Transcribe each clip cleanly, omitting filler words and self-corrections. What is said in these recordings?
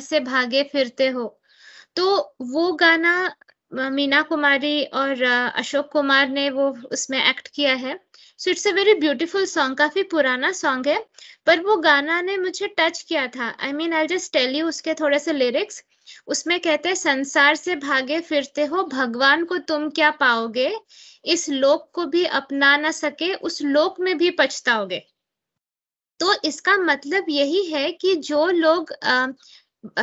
से भागे फिरते हो, तो वो गाना मीना कुमारी और अशोक कुमार ने वो उसमें एक्ट किया है। So it's a very beautiful song, काफी पुराना सॉन्ग है, पर वो गाना ने मुझे टच किया था। I mean I just tell you उसके थोड़े से लिरिक्स। उसमें कहते हैं, संसार से भागे फिरते हो, भगवान को तुम क्या पाओगे, इस लोक को भी अपना ना सके, उस लोक में भी पछताओगे। तो इसका मतलब यही है कि जो लोग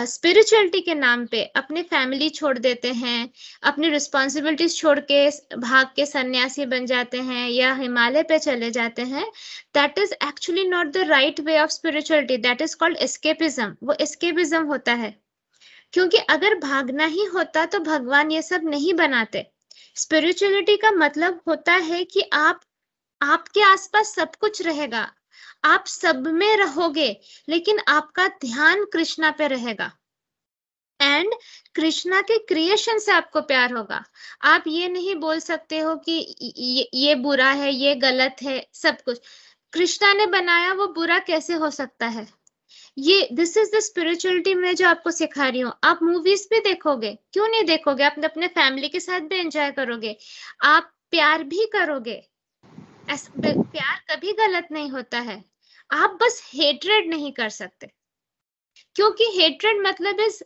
स्पिरिचुअलिटी के नाम पे अपनी फैमिली छोड़ देते हैं, अपनी रिस्पॉन्सिबिलिटीज छोड़ के भाग के सन्यासी बन जाते हैं या हिमालय पे चले जाते हैं, that is actually not the right way of spirituality, that is called escapism. वो एस्केपिज्म होता है, क्योंकि अगर भागना ही होता तो भगवान ये सब नहीं बनाते। स्पिरिचुअलिटी का मतलब होता है कि आपके आसपास सब कुछ रहेगा, आप सब में रहोगे, लेकिन आपका ध्यान कृष्णा पे रहेगा एंड कृष्णा के क्रिएशन से आपको प्यार होगा। आप ये नहीं बोल सकते हो कि ये बुरा है, ये गलत है, सब कुछ कृष्णा ने बनाया, वो बुरा कैसे हो सकता है? ये दिस इज द स्पिरिचुअलिटी में जो आपको सिखा रही हूँ। आप मूवीज भी देखोगे, क्यों नहीं देखोगे? आप अपने फैमिली के साथ भी एंजॉय करोगे, आप प्यार भी करोगे। प्यार कभी गलत नहीं होता है, आप बस हेट्रेड नहीं कर सकते, क्योंकि हेट्रेड मतलब is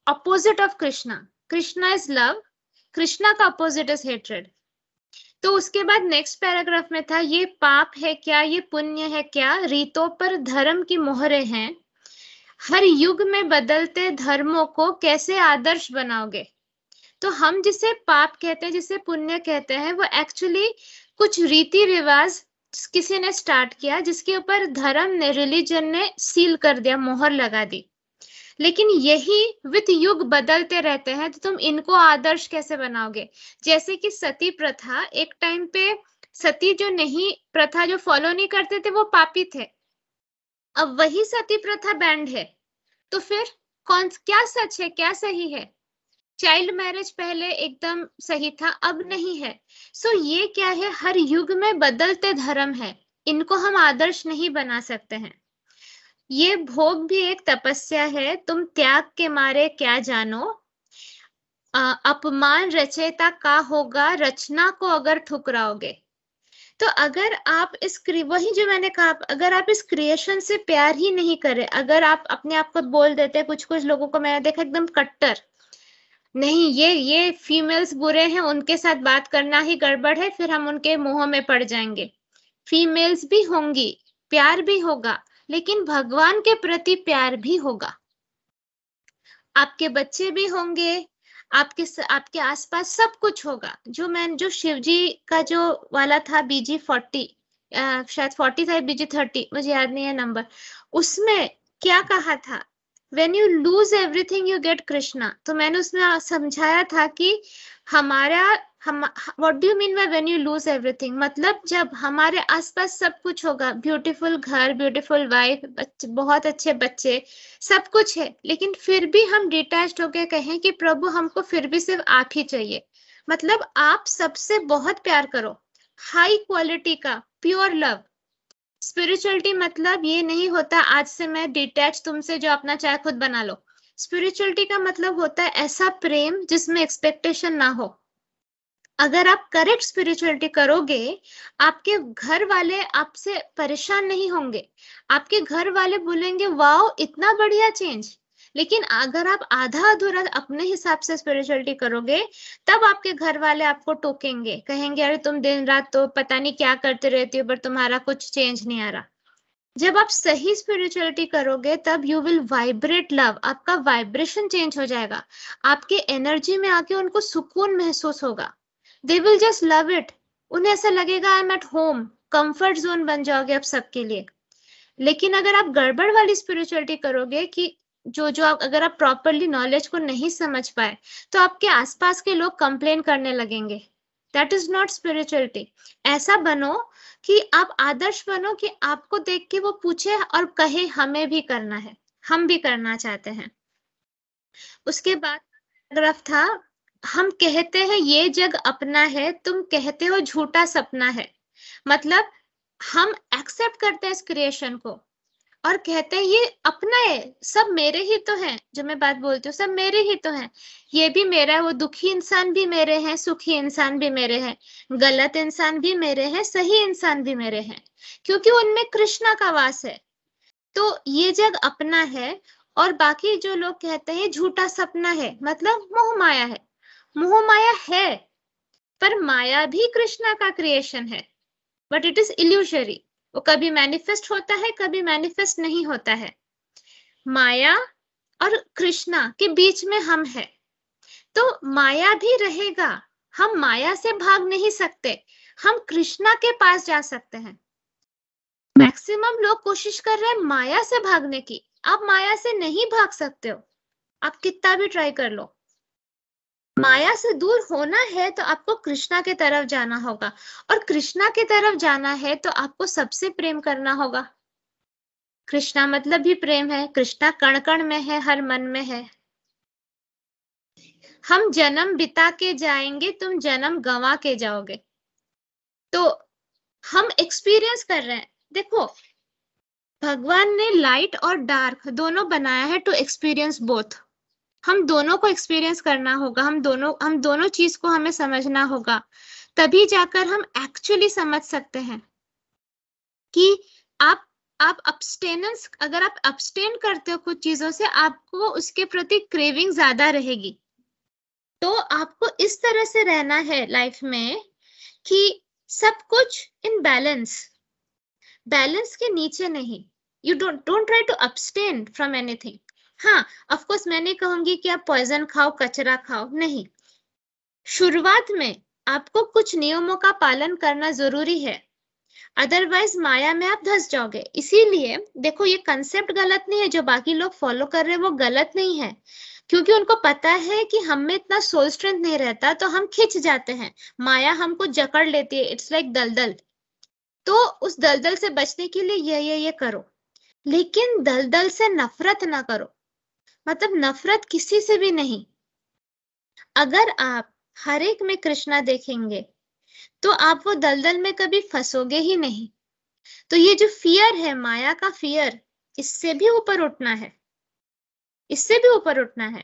opposite of Krishna. Krishna is love, Krishna का अपोजिट इज हेट्रेड। तो उसके बाद नेक्स्ट पैराग्राफ में था, ये पाप है क्या, ये पुण्य है क्या, रीतों पर धर्म की मोहरें हैं, हर युग में बदलते धर्मों को कैसे आदर्श बनाओगे? तो हम जिसे पाप कहते हैं, जिसे पुण्य कहते हैं, वो एक्चुअली कुछ रीति रिवाज किसी ने स्टार्ट किया, जिसके ऊपर धर्म ने, रिलीजन ने सील कर दिया, मोहर लगा दी। लेकिन यही विद युग बदलते रहते हैं, तो तुम इनको आदर्श कैसे बनाओगे? जैसे कि सती प्रथा, एक टाइम पे सती जो नहीं, प्रथा जो फॉलो नहीं करते थे, वो पापी थे। अब वही सती प्रथा बैंड है, तो फिर क्या सच है, क्या सही है? चाइल्ड मैरिज पहले एकदम सही था, अब नहीं है। सो ये क्या है, हर युग में बदलते धर्म है, इनको हम आदर्श नहीं बना सकते हैं। ये भोग भी एक तपस्या है, तुम त्याग के मारे क्या जानो, अपमान रचयिता का होगा, रचना को अगर ठुकराओगे। तो अगर आप वही जो मैंने कहा, अगर आप इस क्रिएशन से प्यार ही नहीं करें, अगर आप अपने आप को बोल देते हैं, कुछ कुछ लोगों को मैंने देखा एकदम कट्टर, नहीं ये फीमेल्स बुरे हैं, उनके साथ बात करना ही गड़बड़ है, फिर हम उनके मोह में पड़ जाएंगे। फीमेल्स भी होंगी, प्यार भी होगा, लेकिन भगवान के प्रति प्यार भी होगा। आपके बच्चे भी होंगे, आपके आसपास सब कुछ होगा। जो शिव जी का जो वाला था BG40, शायद 40 था, BG30, मुझे याद नहीं है नंबर, उसमें क्या कहा था, When you lose everything you get Krishna। तो मैंने उसमें समझाया था कि हमारा what do you mean by when you lose everything, मतलब जब हमारे आसपास सब कुछ होगा, ब्यूटीफुल घर, ब्यूटीफुल वाइफ, बच्चे, बहुत अच्छे बच्चे, सब कुछ है, लेकिन फिर भी हम डिटैच्ड होके कहें कि प्रभु हमको फिर भी सिर्फ आप ही चाहिए। मतलब आप सबसे बहुत प्यार करो, हाई क्वालिटी का प्योर लव। स्पिरिचुअलिटी मतलब ये नहीं होता आज से मैं डिटैच तुमसे, जो अपना चाहे खुद बना लो। स्पिरिचुअलिटी का मतलब होता है ऐसा प्रेम जिसमें एक्सपेक्टेशन ना हो। अगर आप करेक्ट स्पिरिचुअलिटी करोगे, आपके घर वाले आपसे परेशान नहीं होंगे, आपके घर वाले बोलेंगे वाओ इतना बढ़िया चेंज। लेकिन अगर आप आधा अधूरा अपने हिसाब से स्पिरिचुअलिटी करोगे, तब आपके घर वाले आपको टोकेंगे, कहेंगे अरे तुम दिन रात तो पता नहीं क्या करते रहती हो, पर तुम्हारा कुछ चेंज नहीं आ रहा। जब आप सही स्पिरिचुअलिटी करोगे, तब यू विल वाइब्रेट लव, आपका वाइब्रेशन चेंज हो जाएगा, आपके एनर्जी में आके उनको सुकून महसूस होगा, they will just love it. उन्हें ऐसा लगेगा I am at home, comfort zone बन जाओगे आप सबके लिए। लेकिन अगर आप गड़बड़ वाली स्पिरिचुअलिटी करोगे कि जो जो आप अगर आप प्रॉपरली नॉलेज को नहीं समझ पाए तो आपके आसपास के लोग कंप्लेन करने लगेंगे। That is not spirituality. ऐसा बनो कि आप आदर्श बनो कि आपको देख के वो पूछे और कहे हमें भी करना है, हम भी करना चाहते हैं। उसके बाद पैराग्राफ था, हम कहते हैं ये जग अपना है, तुम कहते हो झूठा सपना है। मतलब हम एक्सेप्ट करते हैं इस क्रिएशन को और कहते हैं ये अपना है, सब मेरे ही तो हैं। जो मैं बात बोलती हूँ सब मेरे ही तो हैं, ये भी मेरा है, वो दुखी इंसान भी मेरे हैं, सुखी इंसान भी मेरे हैं, गलत इंसान भी मेरे हैं, सही इंसान भी मेरे हैं, क्योंकि उनमें कृष्णा का वास है। तो ये जग अपना है और बाकी जो लोग कहते हैं झूठा सपना है, मतलब मोह माया है। मोह माया है, पर माया भी कृष्णा का क्रिएशन है, बट इट इज इल्यूजरी। वो कभी मैनिफेस्ट होता है, कभी मैनिफेस्ट नहीं होता है। माया और कृष्णा के बीच में हम है, तो माया भी रहेगा। हम माया से भाग नहीं सकते, हम कृष्णा के पास जा सकते हैं। मैक्सिमम लोग कोशिश कर रहे हैं माया से भागने की। आप माया से नहीं भाग सकते हो, आप कितना भी ट्राई कर लो। माया से दूर होना है तो आपको कृष्णा के तरफ जाना होगा, और कृष्णा के तरफ जाना है तो आपको सबसे प्रेम करना होगा। कृष्णा मतलब भी प्रेम है, कृष्णा कण कण में है, हर मन में है। हम जन्म बिता के जाएंगे, तुम जन्म गंवा के जाओगे। तो हम एक्सपीरियंस कर रहे हैं। देखो, भगवान ने लाइट और डार्क दोनों बनाया है टू एक्सपीरियंस बोथ। हम दोनों को एक्सपीरियंस करना होगा, हम दोनों चीज को हमें समझना होगा, तभी जाकर हम एक्चुअली समझ सकते हैं कि आप अब्सटेनेंस, अगर आप अब्सटेन करते हो कुछ चीजों से, आपको उसके प्रति क्रेविंग ज्यादा रहेगी। तो आपको इस तरह से रहना है लाइफ में कि सब कुछ इन बैलेंस, बैलेंस के नीचे नहीं। You don't try to abstain from anything. हाँ, ऑफ कोर्स मैं नहीं कहूंगी कि आप पॉइजन खाओ, कचरा खाओ, नहीं। शुरुआत में आपको कुछ नियमों का पालन करना जरूरी है, अदरवाइज माया में आप धंस जाओगे। इसीलिए देखो, ये कंसेप्ट गलत नहीं है, जो बाकी लोग फॉलो कर रहे हैं वो गलत नहीं है, क्योंकि उनको पता है कि हम में इतना सोल स्ट्रेंथ नहीं रहता, तो हम खिंच जाते हैं, माया हमको जकड़ लेती है। इट्स लाइक दलदल। तो उस दलदल से बचने के लिए ये करो, लेकिन दलदल से नफरत ना करो। मतलब नफरत किसी से भी नहीं। अगर आप हर एक में कृष्णा देखेंगे तो आप वो दलदल में कभी फंसोगे ही नहीं। तो ये जो फियर है, माया का फियर, इससे भी ऊपर उठना है, इससे भी ऊपर उठना है।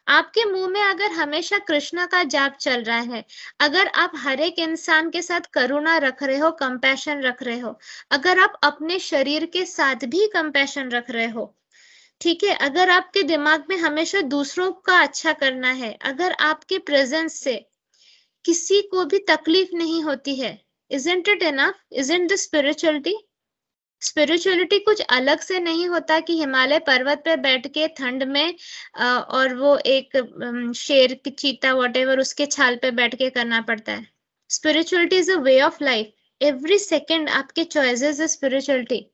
आपके मुंह में अगर हमेशा कृष्णा का जाप चल रहा है, अगर आप हर एक इंसान के साथ करुणा रख रहे हो, कंपैशन रख रहे हो, अगर आप अपने शरीर के साथ भी कंपैशन रख रहे हो, ठीक है, अगर आपके दिमाग में हमेशा दूसरों का अच्छा करना है, अगर आपके प्रेजेंस से किसी को भी तकलीफ नहीं होती है, isn't it enough? Isn't this spirituality? Spirituality कुछ अलग से नहीं होता कि हिमालय पर्वत पे बैठ के ठंड में और वो एक शेर की, चीता, वॉटेवर, उसके छाल पे बैठ के करना पड़ता है। Spirituality is a way of life. Every second आपके choices is spirituality.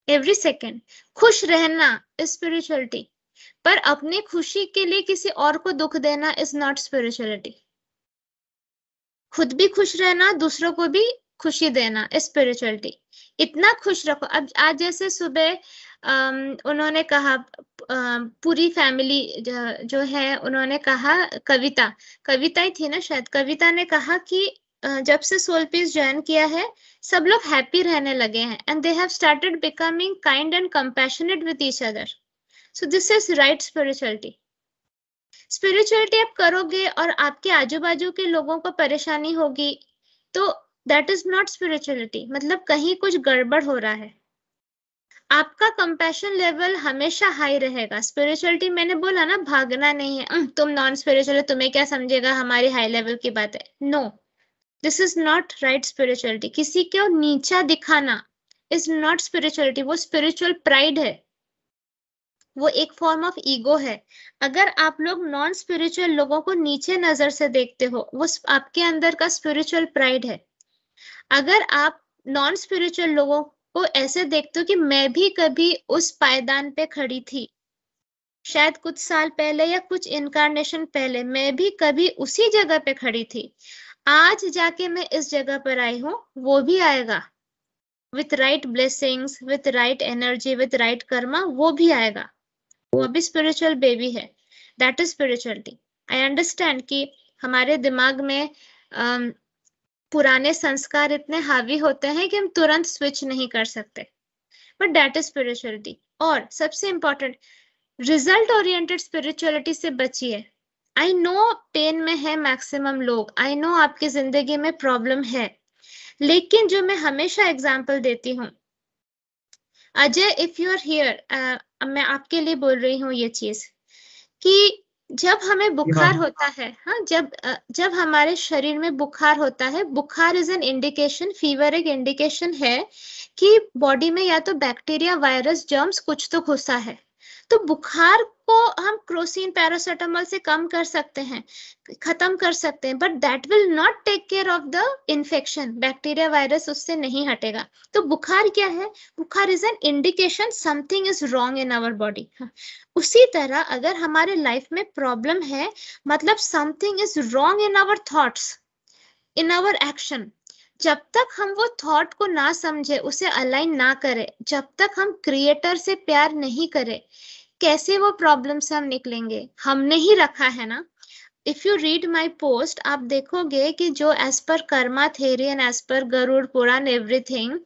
Every second खुश रहना इज स्पिरिचुअलिटी, पर अपनी खुशी के लिए किसी और को दुख देना इज नॉट स्पिरिचुअलिटी। खुद भी खुश रहना, दूसरों को भी खुशी देना इज स्पिरिचुअलिटी। इतना खुश रखो। अब आज जैसे सुबह उन्होंने कहा, पूरी फैमिली जो है, उन्होंने कहा, कविता ही थी ना शायद, कविता ने कहा कि जब से सोल पीस ज्वाइन किया है, सब लोग हैप्पी रहने लगे हैं, and they have started becoming kind and compassionate with each other. So this is right spirituality. Spirituality आप करोगे और आपके आजू बाजू के लोगों को परेशानी होगी, तो दैट इज नॉट स्पिरिचुअलिटी। मतलब कहीं कुछ गड़बड़ हो रहा है। आपका कंपैशन लेवल हमेशा हाई रहेगा। स्पिरिचुअलिटी, मैंने बोला ना, भागना नहीं है, तुम नॉन स्पिरिचुअल, तुम्हें क्या समझेगा, हमारी हाई लेवल की बात है। No, this is not right spirituality. किसी को नीचा दिखाना इज नॉट स्पिरिचुअलिटी, वो स्पिरिचुअल प्राइड है, वो एक फॉर्म ऑफ ईगो है। अगर आप लोग नॉन स्पिरिचुअल लोगों को नीचे नजर से देखते हो, वो आपके अंदर का स्पिरिचुअल प्राइड है। अगर आप नॉन स्पिरिचुअल लोगों को ऐसे देखते हो कि मैं भी कभी उस पायदान पे खड़ी थी, शायद कुछ साल पहले या कुछ इनकारनेशन पहले मैं भी कभी उसी जगह पे खड़ी थी। आज जाके मैं इस जगह पर आई हूँ, वो भी आएगा with right blessings, with right energy, with right Karma, वो भी आएगा। वो अभी स्पिरिचुअल बेबी है। That is spirituality. I understand कि हमारे दिमाग में पुराने संस्कार इतने हावी होते हैं कि हम तुरंत स्विच नहीं कर सकते, बट दैट इज स्पिरिचुअलिटी। और सबसे इंपॉर्टेंट, रिजल्ट ओरिएंटेड स्पिरिचुअलिटी से बचिए। आई नो पेन में है मैक्सिमम लोग, आई नो आपकी जिंदगी में प्रॉब्लम है, लेकिन जो मैं हमेशा एग्जाम्पल देती हूँ, Ajay if you are here, मैं आपके लिए बोल रही हूँ ये चीज कि जब हमें बुखार होता है, हाँ, जब हमारे शरीर में बुखार होता है, बुखार इज एन इंडिकेशन, फीवर एक इंडिकेशन है कि बॉडी में या तो बैक्टीरिया, वायरस, जर्म्स कुछ तो घुसा है। तो बुखार को हम क्रोसिन, पैरासिटामोल से कम कर सकते हैं, खत्म कर सकते हैं, but that will not take care of the infection. Bacteria, virus उससे नहीं हटेगा। तो बुखार क्या है? बुखार is an indication something is wrong in our body. उसी तरह अगर हमारे लाइफ में प्रॉब्लम है, मतलब something is wrong in our thoughts, in our action. जब तक हम वो थॉट को ना समझे, उसे अलाइन ना करें, जब तक हम क्रिएटर से प्यार नहीं करें, कैसे वो प्रॉब्लम से हम निकलेंगे? हमने ही रखा है ना। If you read my post, आप देखोगे कि जो as per Karma theory and as per Garuda Purana everything,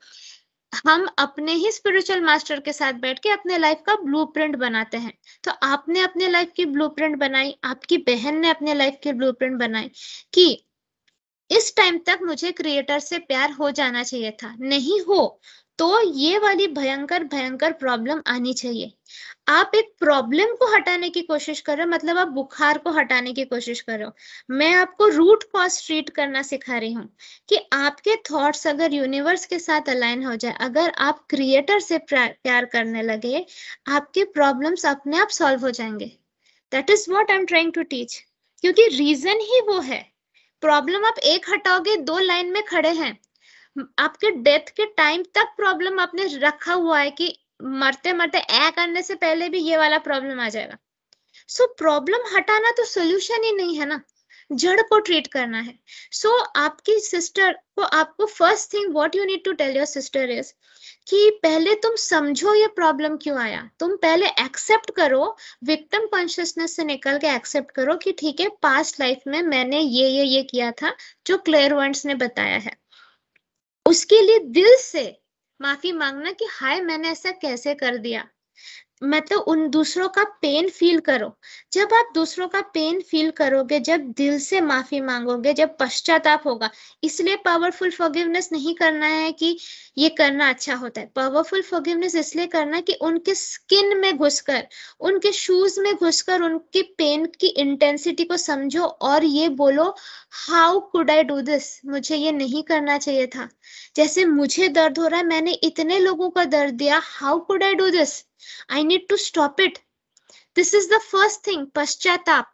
हम अपने ही स्पिरिचुअल मास्टर के साथ बैठ के अपने लाइफ का ब्लूप्रिंट बनाते हैं। तो आपने अपने लाइफ की ब्लूप्रिंट बनाई, आपकी बहन ने अपने लाइफ की ब्लूप्रिंट बनाई कि इस टाइम तक मुझे क्रिएटर से प्यार हो जाना चाहिए था, नहीं हो तो ये वाली भयंकर भयंकर प्रॉब्लम आनी चाहिए। आप एक प्रॉब्लम को हटाने की कोशिश कर रहे हो, मतलब आप बुखार को हटाने की कोशिश कर रहे हो। मैं आपको रूट कॉज ट्रीट करना सिखा रही हूँ कि आपके थॉट्स अगर यूनिवर्स के साथ अलाइन हो जाए, अगर आप क्रिएटर से प्यार करने लगे, आपके प्रॉब्लम्स अपने आप सॉल्व हो जाएंगे। That is what I am trying to teach, क्योंकि रीजन ही वो है। प्रॉब्लम आप एक हटाओगे, दो लाइन में खड़े हैं। आपके डेथ के टाइम तक प्रॉब्लम आपने रखा हुआ है कि मरते मरते ए करने से पहले भी ये वाला प्रॉब्लम आ जाएगा। सो प्रॉब्लम हटाना तो सोल्यूशन ही नहीं है ना, जड़ को ट्रीट करना है। सो आपकी सिस्टर को, आपको first thing what you need to tell your sister is कि पहले तुम समझो ये प्रॉब्लम क्यों आया। तुम पहले एक्सेप्ट करो, विक्टिम कॉन्शियसनेस से निकल के एक्सेप्ट करो कि ठीक है, पास्ट लाइफ में मैंने ये किया था जो क्लेयरवॉयंट्स ने बताया है। उसके लिए दिल से माफी मांगना कि हाय मैंने ऐसा कैसे कर दिया, मतलब उन दूसरों का पेन फील करो। जब आप दूसरों का पेन फील करोगे, जब दिल से माफी मांगोगे, जब पश्चाताप होगा। इसलिए पावरफुल फॉरगिवनेस नहीं करना है कि ये करना अच्छा होता है। पावरफुल फॉरगिवनेस इसलिए करना है कि उनके स्किन में घुसकर, उनके शूज में घुसकर उनकी पेन की इंटेंसिटी को समझो और ये बोलो, how could I do this, मुझे ये नहीं करना चाहिए था। जैसे मुझे दर्द हो रहा है, मैंने इतने लोगों का दर्द दिया, how could I do this, I need to stop it. This is the first thing, पश्चाताप।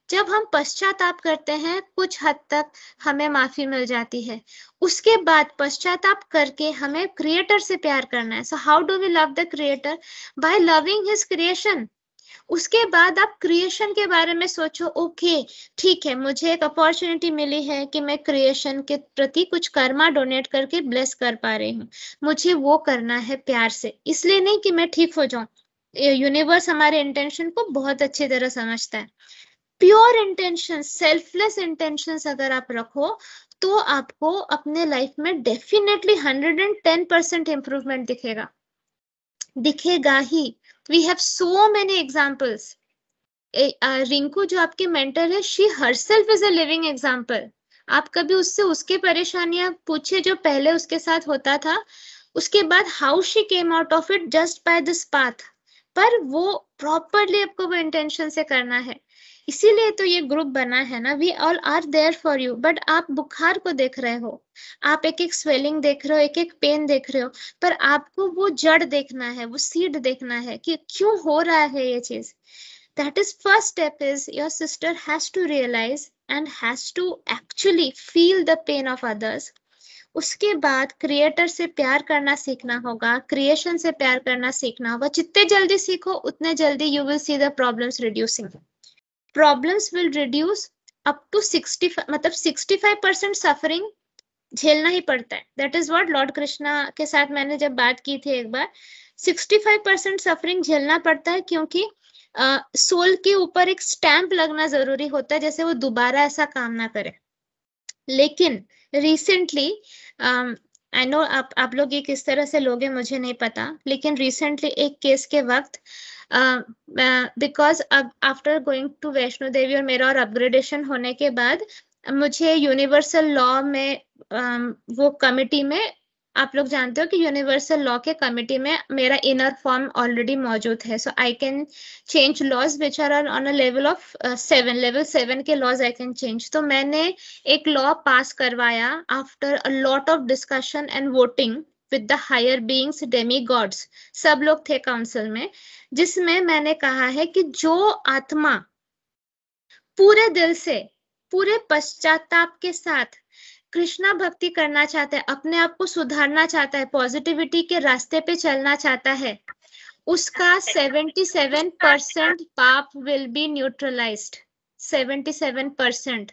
जब हम पश्चाताप करते हैं, कुछ हद तक हमें माफी मिल जाती है। उसके बाद पश्चाताप करके हमें क्रिएटर से प्यार करना है। So how do we love the creator? By loving his creation. उसके बाद आप क्रिएशन के बारे में सोचो, ओके ठीक है, मुझे एक अपॉर्चुनिटी मिली है कि मैं क्रिएशन के प्रति कुछ कर्मा डोनेट करके ब्लेस कर पा रही हूँ। मुझे वो करना है प्यार से, इसलिए नहीं कि मैं ठीक हो जाऊं। यूनिवर्स हमारे इंटेंशन को बहुत अच्छी तरह समझता है। प्योर इंटेंशन, सेल्फलेस इंटेंशंस अगर आप रखो तो आपको अपने लाइफ में डेफिनेटली 110% इंप्रूवमेंट दिखेगा ही। We have so many examples. Rinku जो आपकी मेंटर है, she herself is a living example. आप कभी उससे उसकी परेशानियां पूछिए जो पहले उसके साथ होता था, उसके बाद how she came out of it just by this path. पर वो प्रॉपरली आपको वो इंटेंशन से करना है। इसीलिए तो ये ग्रुप बना है ना, we all are there for you. But आप बुखार को देख रहे हो, आप एक एक स्वेलिंग देख रहे हो, एक एक पेन देख रहे हो, पर आपको वो जड़ देखना है, वो सीड देखना है कि क्यों हो रहा है ये चीज। That is first step is your sister has to realize and has to actually feel the pain of others. उसके बाद क्रिएटर से प्यार करना सीखना होगा, क्रिएशन से प्यार करना सीखना होगा। जितने जल्दी सीखो उतने जल्दी you will see the problems reducing. Problems will reduce up to 65, मतलब 65% सफरिंग झेलना ही पड़ता है। That is what lord Krishna के साथ मैंने जब बात की थी एक बार, 65% सफरिंग झेलना पड़ता है, क्योंकि सोल के ऊपर एक स्टैंप लगना जरूरी होता है, जैसे वो दोबारा ऐसा काम ना करे। लेकिन रिसेंटली आई नो आप लोग ये किस तरह से लोगे मुझे नहीं पता, लेकिन रिसेंटली एक केस के वक्त बिकॉज अब after going to Vaishno Devi और मेरा और अपग्रेडेशन होने के बाद मुझे यूनिवर्सल लॉ में वो कमिटी में, आप लोग जानते हो कि यूनिवर्सल लॉ के कमिटी में मेरा इनर फॉर्म ऑलरेडी मौजूद है। So I can change laws which are on a level of 7, level 7 के लॉज आई कैन चेंज। तो मैंने एक लॉ पास करवाया after a lot of discussion and voting with the higher beings, demigods, सब लोग थे council में, जिसमें मैंने कहा है कि जो आत्मा पूरे दिल से, पूरे पश्चाताप के साथ कृष्णा भक्ति करना चाहता है, अपने आप को सुधारना चाहता है, पॉजिटिविटी के रास्ते पे चलना चाहता है, उसका 77% पाप विल बी न्यूट्रलाइज्ड। 77%।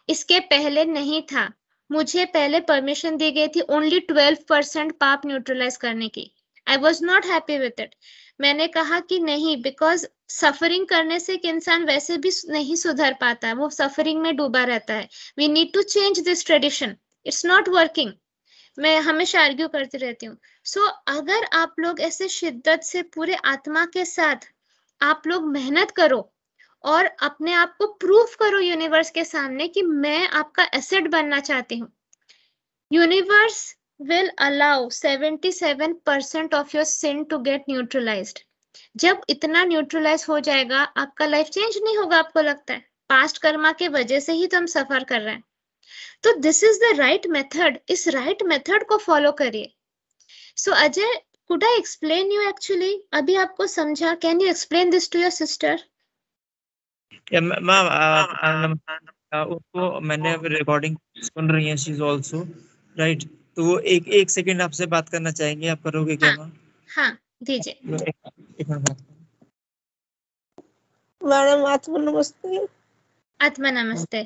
इसके पहले नहीं था। मुझे पहले परमिशन दी गई थी ओनली 12% पाप न्यूट्रलाइज करने की। I was not happy with it. मैंने कहा कि नहीं, बिकॉज सफरिंग करने से एक इंसान वैसे भी नहीं सुधर पाता, वो सफरिंग में डूबा रहता है। We need to change this tradition, it's not working. मैं हमेशा आर्ग्यू करती रहती हूँ। सो अगर आप लोग ऐसे शिद्दत से पूरे आत्मा के साथ आप लोग मेहनत करो और अपने आप को प्रूफ करो यूनिवर्स के सामने कि मैं आपका एसेट बनना चाहती हूँ, universe will allow 77% of your sin to get neutralized। जब इतना न्यूट्रलाइज हो जाएगा, आपका लाइफ चेंज नहीं होगा। आपको लगता है पास्ट कर्मा के वजह से ही तो हम सफर कर रहे हैं। तो this is the right method, इस राइट मेथड को फॉलो करिए। सो Ajay, could I explain you actually? अभी आपको समझा? Can you explain this to your sister? Ma'am उसको मैंने रिकॉर्डिंग सुन रही है, शी इज आल्सो राइट। तो वो एक सेकंड आपसे बात करना चाहेंगे, आप करोगे क्या मैम? हाँ दीजिए। एक मिनट। मैडम आत्मा नमस्ते। आत्मा नमस्ते।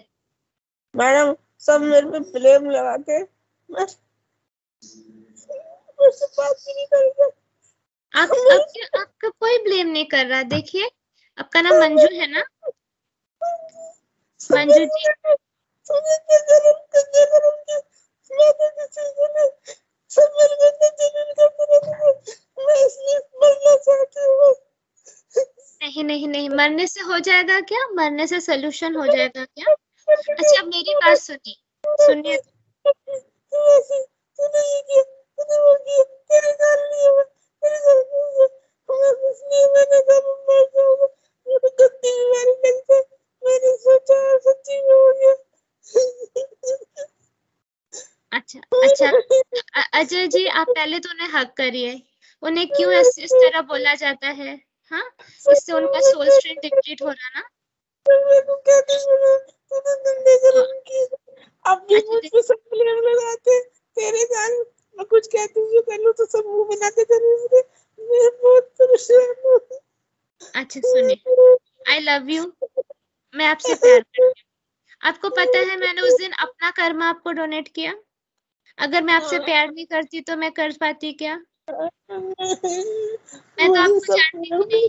मैडम सब मेरे पे ब्लेम लगाते, मैं मुझसे बात ही नहीं करेंगे। आपका कोई ब्लेम नहीं कर रहा। देखिए, आपका नाम मंजू है ना? मंजू जी, नहीं नहीं नहीं, मरने से हो जाएगा क्या? मरने से सोल्यूशन हो जाएगा क्या? अच्छा, अब मेरी बात सुनिए, सुनिए। अच्छा अच्छा, अजय जी, आप पहले तो उन्हें हक करिए। उन्हें क्यों इस तरह बोला जाता है? हाँ, इससे उनका सोल स्ट्रेंथ डिप्लीट हो रहा ना। अब भी मुझ पे सब ब्लेम लगाते, तेरे साथ मैं कुछ कहती हूँ कर लूँ तो सब मुंह बनाते थे। मैं बहुत परेशान हूँ। अच्छा सुनिए, आई लव यू, मैं आपसे प्यार करती हूँ। आपको पता है मैंने उस दिन अपना कर्मा आपको डोनेट किया। अगर मैं आपसे प्यार नहीं करती तो मैं कर पाती क्या? मैं तो आपको जानती भी नहीं।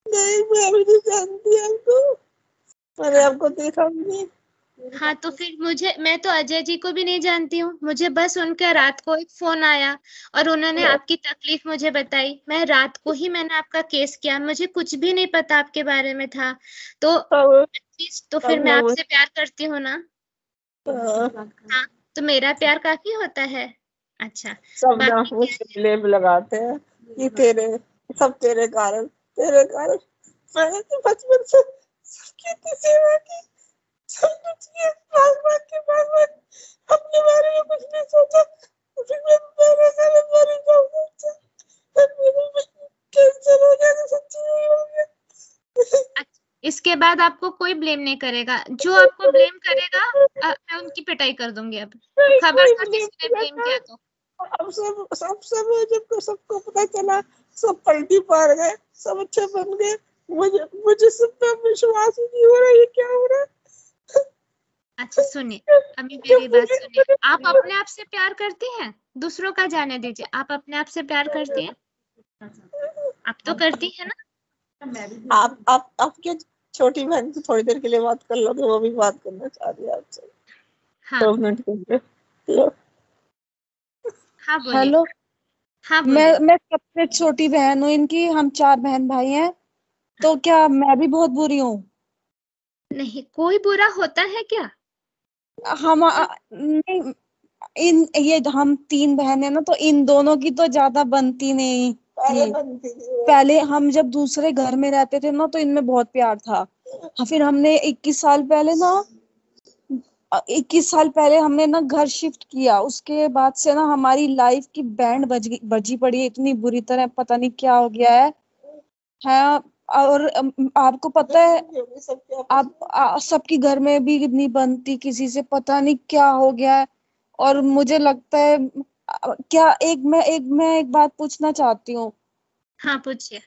नहीं, मैं भी नहीं जानती आपको, मैंने आपको देखा नहीं। हाँ तो फिर मैं तो अजय जी को भी नहीं जानती हूँ। मुझे बस उनका रात को एक फोन आया और उन्होंने आपकी तकलीफ मुझे बताई। मैं रात को ही मैंने आपका केस किया, मुझे कुछ भी नहीं पता आपके बारे में था। तो फिर मैं आपसे प्यार करती हूँ ना। हाँ, तो मेरा प्यार काफी होता है। अच्छा, सब ना मुझे ब्लेम लगाते हैं कि सब तेरे कारण मैंने तो बचपन से सबकी सेवा की, सब कुछ किया, भाग अपने बारे में कुछ नहीं सोचा। फिर मैं 12 साल मर जाऊंगा, कैंसर हो गया तो सच्ची नहीं हो गया। इसके बाद आपको कोई ब्लेम नहीं करेगा। जो आपको ब्लेम करेगा मैं उनकी पिटाई कर दूंगी। अब खबरदार किसी ने ब्लेम किया तो। अब सब जब सबको पता चला, सब पलटी पार गए, सब अच्छे बन गए। मुझे सब पे विश्वास ही नहीं हो रहा, ये क्या हो रहा है। अच्छा सुनिए, अभी मेरी बात सुनिए। आप अपने आप से प्यार करती हैं? दूसरों का जाने दीजिए, आप अपने आप से प्यार करती हैं? आप तो करती है ना? आप क्या छोटी बहन से थोड़ी देर के लिए बात कर लोगे? वो भी बात करना चाह रही है आपसे। हाँ 2 मिनट के लिए। लो। हाँ बोलिए। हेलो। हाँ बोलिए। मैं सबसे छोटी बहन हूँ इनकी, हम 4 बहन भाई हैं। तो क्या मैं भी बहुत बुरी हूँ? नहीं, कोई बुरा होता है क्या? हम नहीं, इन ये हम 3 बहन है ना, तो इन दोनों की तो ज्यादा बनती नहीं पहले थी। बनती थी वो। पहले हम जब दूसरे घर में रहते थे ना, तो इनमें बहुत प्यार था। हाँ, फिर हमने 21 साल पहले ना 21 साल पहले हमने ना घर शिफ्ट किया। उसके बाद से ना हमारी लाइफ की बैंड बजी पड़ी है इतनी बुरी तरह, पता नहीं क्या हो गया है। और आपको पता है, सबकी घर में भी नहीं बनती किसी से, पता नहीं क्या हो गया है। और मुझे लगता है क्या एक बात पूछना चाहती हूँ। हाँ पूछिए।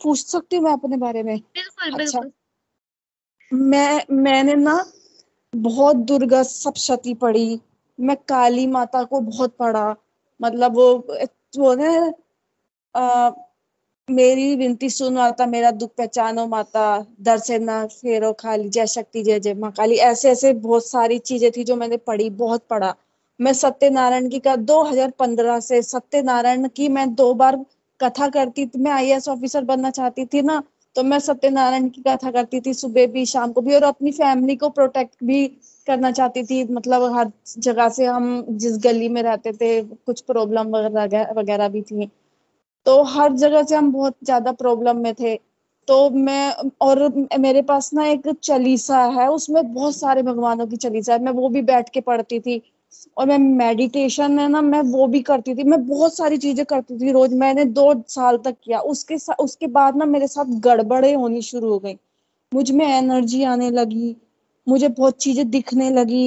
पूछ सकती हूँ मैं अपने बारे में? बिल्कुल अच्छा, बिल्कुल। मैंने ना बहुत दुर्गा सप्तशती पढ़ी। मैं काली माता को बहुत पढ़ा। मतलब वो ना मेरी विनती सुन माता, मेरा दुख पहचानो माता, दर से ना फेरो खाली, जय शक्ति जय जय माँ काली। ऐसे ऐसे बहुत सारी चीजें थी जो मैंने पढ़ी, बहुत पढ़ा। मैं सत्यनारायण की का 2015 से सत्यनारायण की मैं 2 बार कथा करती थी। मैं आईएएस ऑफिसर बनना चाहती थी ना, तो मैं सत्यनारायण की कथा करती थी सुबह भी शाम को भी, और अपनी फैमिली को प्रोटेक्ट भी करना चाहती थी। मतलब हर जगह से, हम जिस गली में रहते थे कुछ प्रॉब्लम वगैरह वगैरह भी थी, तो हर जगह से हम बहुत ज्यादा प्रॉब्लम में थे। तो मैं, और मेरे पास ना एक चालीसा है, उसमें बहुत सारे भगवानों की चालीसा है, मैं वो भी बैठ के पढ़ती थी। और मैं मेडिटेशन है ना, मैं वो भी करती थी। मैं बहुत सारी चीजें करती थी रोज, मैंने 2 साल तक किया। उसके बाद ना मेरे साथ गड़बड़े होनी शुरू हो गई। मुझ में एनर्जी आने लगी, मुझे बहुत चीजें दिखने लगी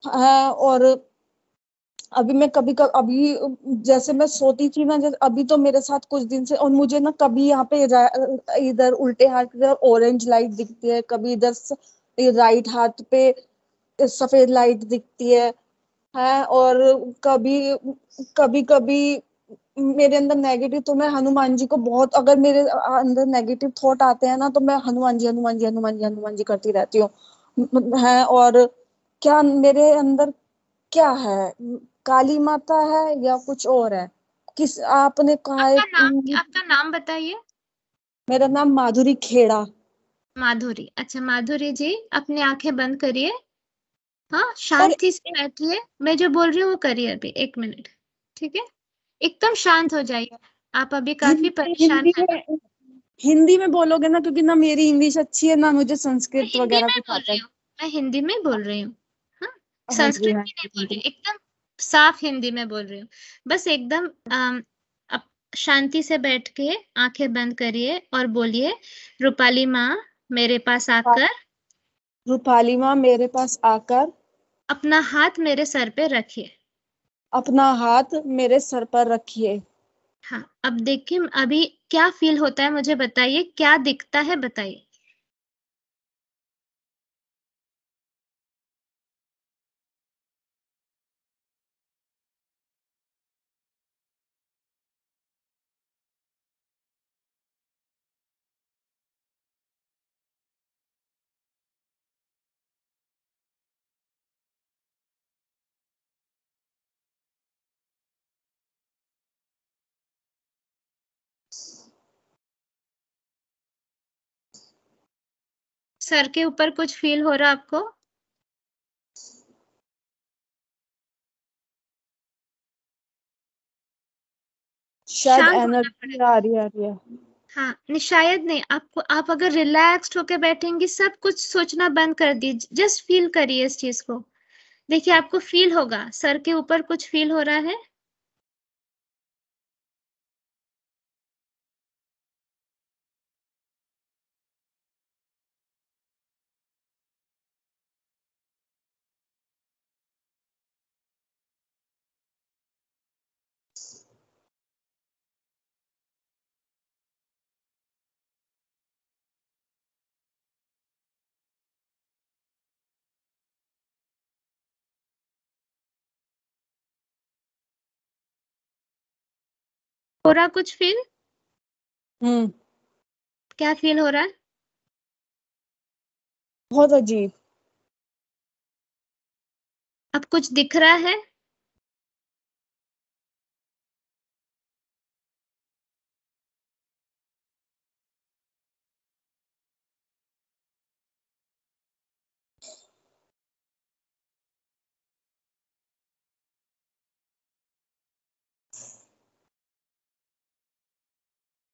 है। और अभी मैं कभी कभी, अभी जैसे मैं सोती थी ना, जैसे अभी तो मेरे साथ कुछ दिन से, और मुझे ना कभी यहाँ पे इधर उल्टे हाथ की तरफ ऑरेंज लाइट दिखती है, कभी इधर राइट हाथ पे सफेद लाइट दिखती है। और कभी कभी कभी मेरे अंदर नेगेटिव, तो मैं हनुमान जी को बहुत, अगर मेरे अंदर नेगेटिव थॉट आते हैं ना, तो मैं हनुमान जी हनुमान जी हनुमान जी हनुमान जी करती रहती हूँ है। और क्या मेरे अंदर क्या है? काली माता है या कुछ और है? किस आपने कहा है? आपका नाम बताइए। मेरा नाम माधुरी खेड़ा। माधुरी। अच्छा माधुरी जी, अपनी आंखें बंद करिए। हाँ और शांति से बैठिए। मैं जो बोल रही हूँ वो करिए अभी 1 मिनट। ठीक है, एकदम शांत हो जाइए। आप अभी काफी हिंदी परेशान हिंदी है ना? में हिंदी में बोलोगे ना, क्योंकि ना मेरी इंग्लिश अच्छी है, ना मुझे मैं संस्कृत हिंदी वगैरह में कुछ बोल आता रही है। हूँ। मैं हिंदी में बोल रही हूँ। हाँ, हाँ जी, संस्कृत हाँ में नहीं जी, बोल हाँ रही, जी। एकदम साफ हिंदी में बोल रही हूँ। बस एकदम अब शांति से बैठ के आंखें बंद करिए और बोलिए, रूपाली माँ मेरे पास आकर रूपाली माँ मेरे पास आकर अपना हाथ मेरे सर पे रखिए। अपना हाथ मेरे सर पर रखिए। हाँ, अब देखिए अभी क्या फील होता है मुझे बताइए, क्या दिखता है बताइए। सर के ऊपर कुछ फील हो रहा आपको? शायद शांत होना एनर्जी पड़ेगा। आ रही है। हाँ नहीं, शायद नहीं, आपको, आप अगर रिलैक्स्ड होके बैठेंगी, सब कुछ सोचना बंद कर दीजिए, जस्ट फील करिए इस चीज को। देखिए आपको फील होगा सर के ऊपर कुछ फील हो रहा है। हो रहा कुछ फील? हम्म, क्या फील हो रहा है? बहुत अजीब। अब कुछ दिख रहा है?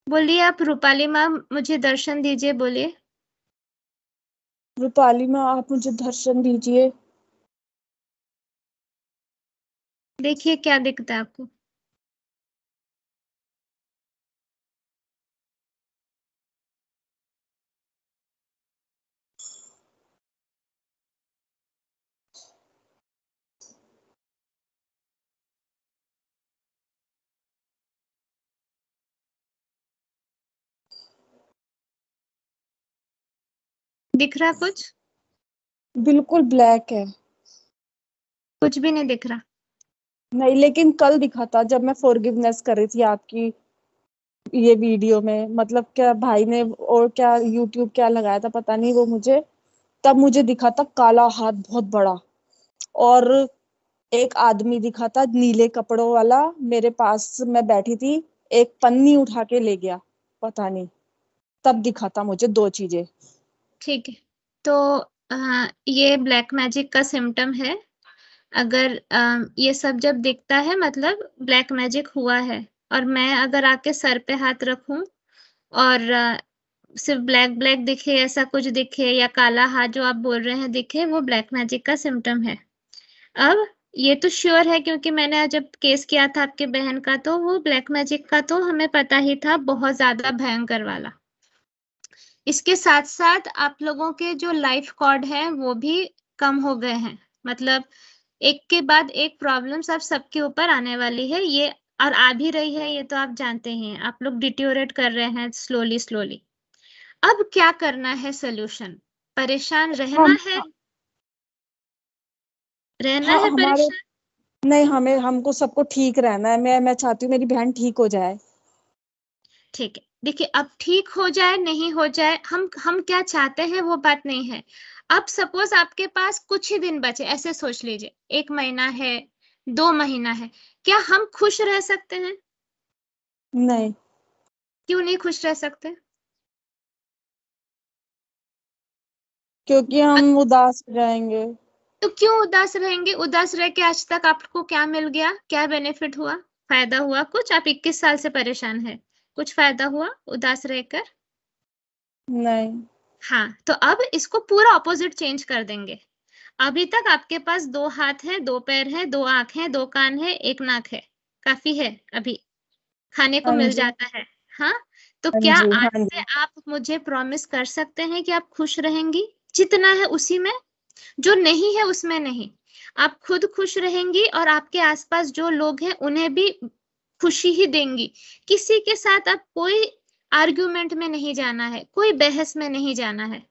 बोलिए आप रूपाली मैम, मुझे दर्शन दीजिए, बोलिए। रूपाली माँ, आप मुझे दर्शन दीजिए। देखिए क्या दिखता है आपको। दिख रहा कुछ? बिल्कुल ब्लैक है। कुछ भी नहीं दिख रहा। नहीं, लेकिन कल दिखा था जब मैं फॉरगिवनेस कर रही थी आपकी ये वीडियो में, मतलब क्या भाई ने और क्या यूट्यूब क्या लगाया था पता नहीं वो मुझे, तब मुझे दिखा था काला हाथ बहुत बड़ा, और एक आदमी दिखा था नीले कपड़ों वाला मेरे पास, मैं बैठी थी, एक पन्नी उठा के ले गया, पता नहीं, तब दिखा था मुझे दो चीजें। ठीक है, तो ये ब्लैक मैजिक का सिम्टम है। अगर ये सब जब दिखता है मतलब ब्लैक मैजिक हुआ है। और मैं अगर आके सर पे हाथ रखूं और सिर्फ ब्लैक ब्लैक दिखे, ऐसा कुछ दिखे, या काला हाथ जो आप बोल रहे हैं दिखे, वो ब्लैक मैजिक का सिम्टम है। अब ये तो श्योर है क्योंकि मैंने जब केस किया था आपके बहन का, तो वो ब्लैक मैजिक का तो हमें पता ही था, बहुत ज्यादा भयंकर वाला। इसके साथ साथ आप लोगों के जो लाइफ कॉर्ड है वो भी कम हो गए हैं। मतलब एक के बाद एक प्रॉब्लम्स अब सबके ऊपर आने वाली है ये, और आ भी रही है, ये तो आप जानते ही हैं। आप लोग डिटोरेट कर रहे हैं स्लोली स्लोली। अब क्या करना है सोल्यूशन? परेशान रहना हम है? रहना हाँ, है हमारे परेशान? नहीं, हमको सबको ठीक रहना है। मैं चाहती हूँ मेरी बहन ठीक हो जाए। ठीक है, देखिए अब ठीक हो जाए नहीं हो जाए, हम क्या चाहते हैं वो बात नहीं है। अब सपोज आपके पास कुछ ही दिन बचे, ऐसे सोच लीजिए, 1 महीना है, 2 महीना है, क्या हम खुश रह सकते हैं? नहीं, क्यों नहीं खुश रह सकते? क्योंकि हम उदास हो जाएंगे। तो क्यों उदास रहेंगे? उदास रह के आज तक आपको क्या मिल गया? क्या बेनिफिट हुआ? फायदा हुआ कुछ? आप 21 साल से परेशान है, कुछ फायदा हुआ उदास रहकर? नहीं। हाँ, तो अब इसको पूरा ऑपोजिट चेंज कर देंगे। अभी तक आपके पास 2 हाथ है, 2 पैर है, 2 आंख है, 2 कान है, 1 नाक है, काफी है, अभी खाने को हाँ मिल जी, जाता है। हाँ, तो हाँ क्या जी, आज हाँ से जी। आप मुझे प्रॉमिस कर सकते हैं कि आप खुश रहेंगी? जितना है उसी में, जो नहीं है उसमें नहीं। आप खुद खुश रहेंगी और आपके आसपास जो लोग हैं उन्हें भी खुशी ही देंगी। किसी के साथ अब कोई आर्ग्यूमेंट में नहीं जाना है, कोई बहस में नहीं जाना है।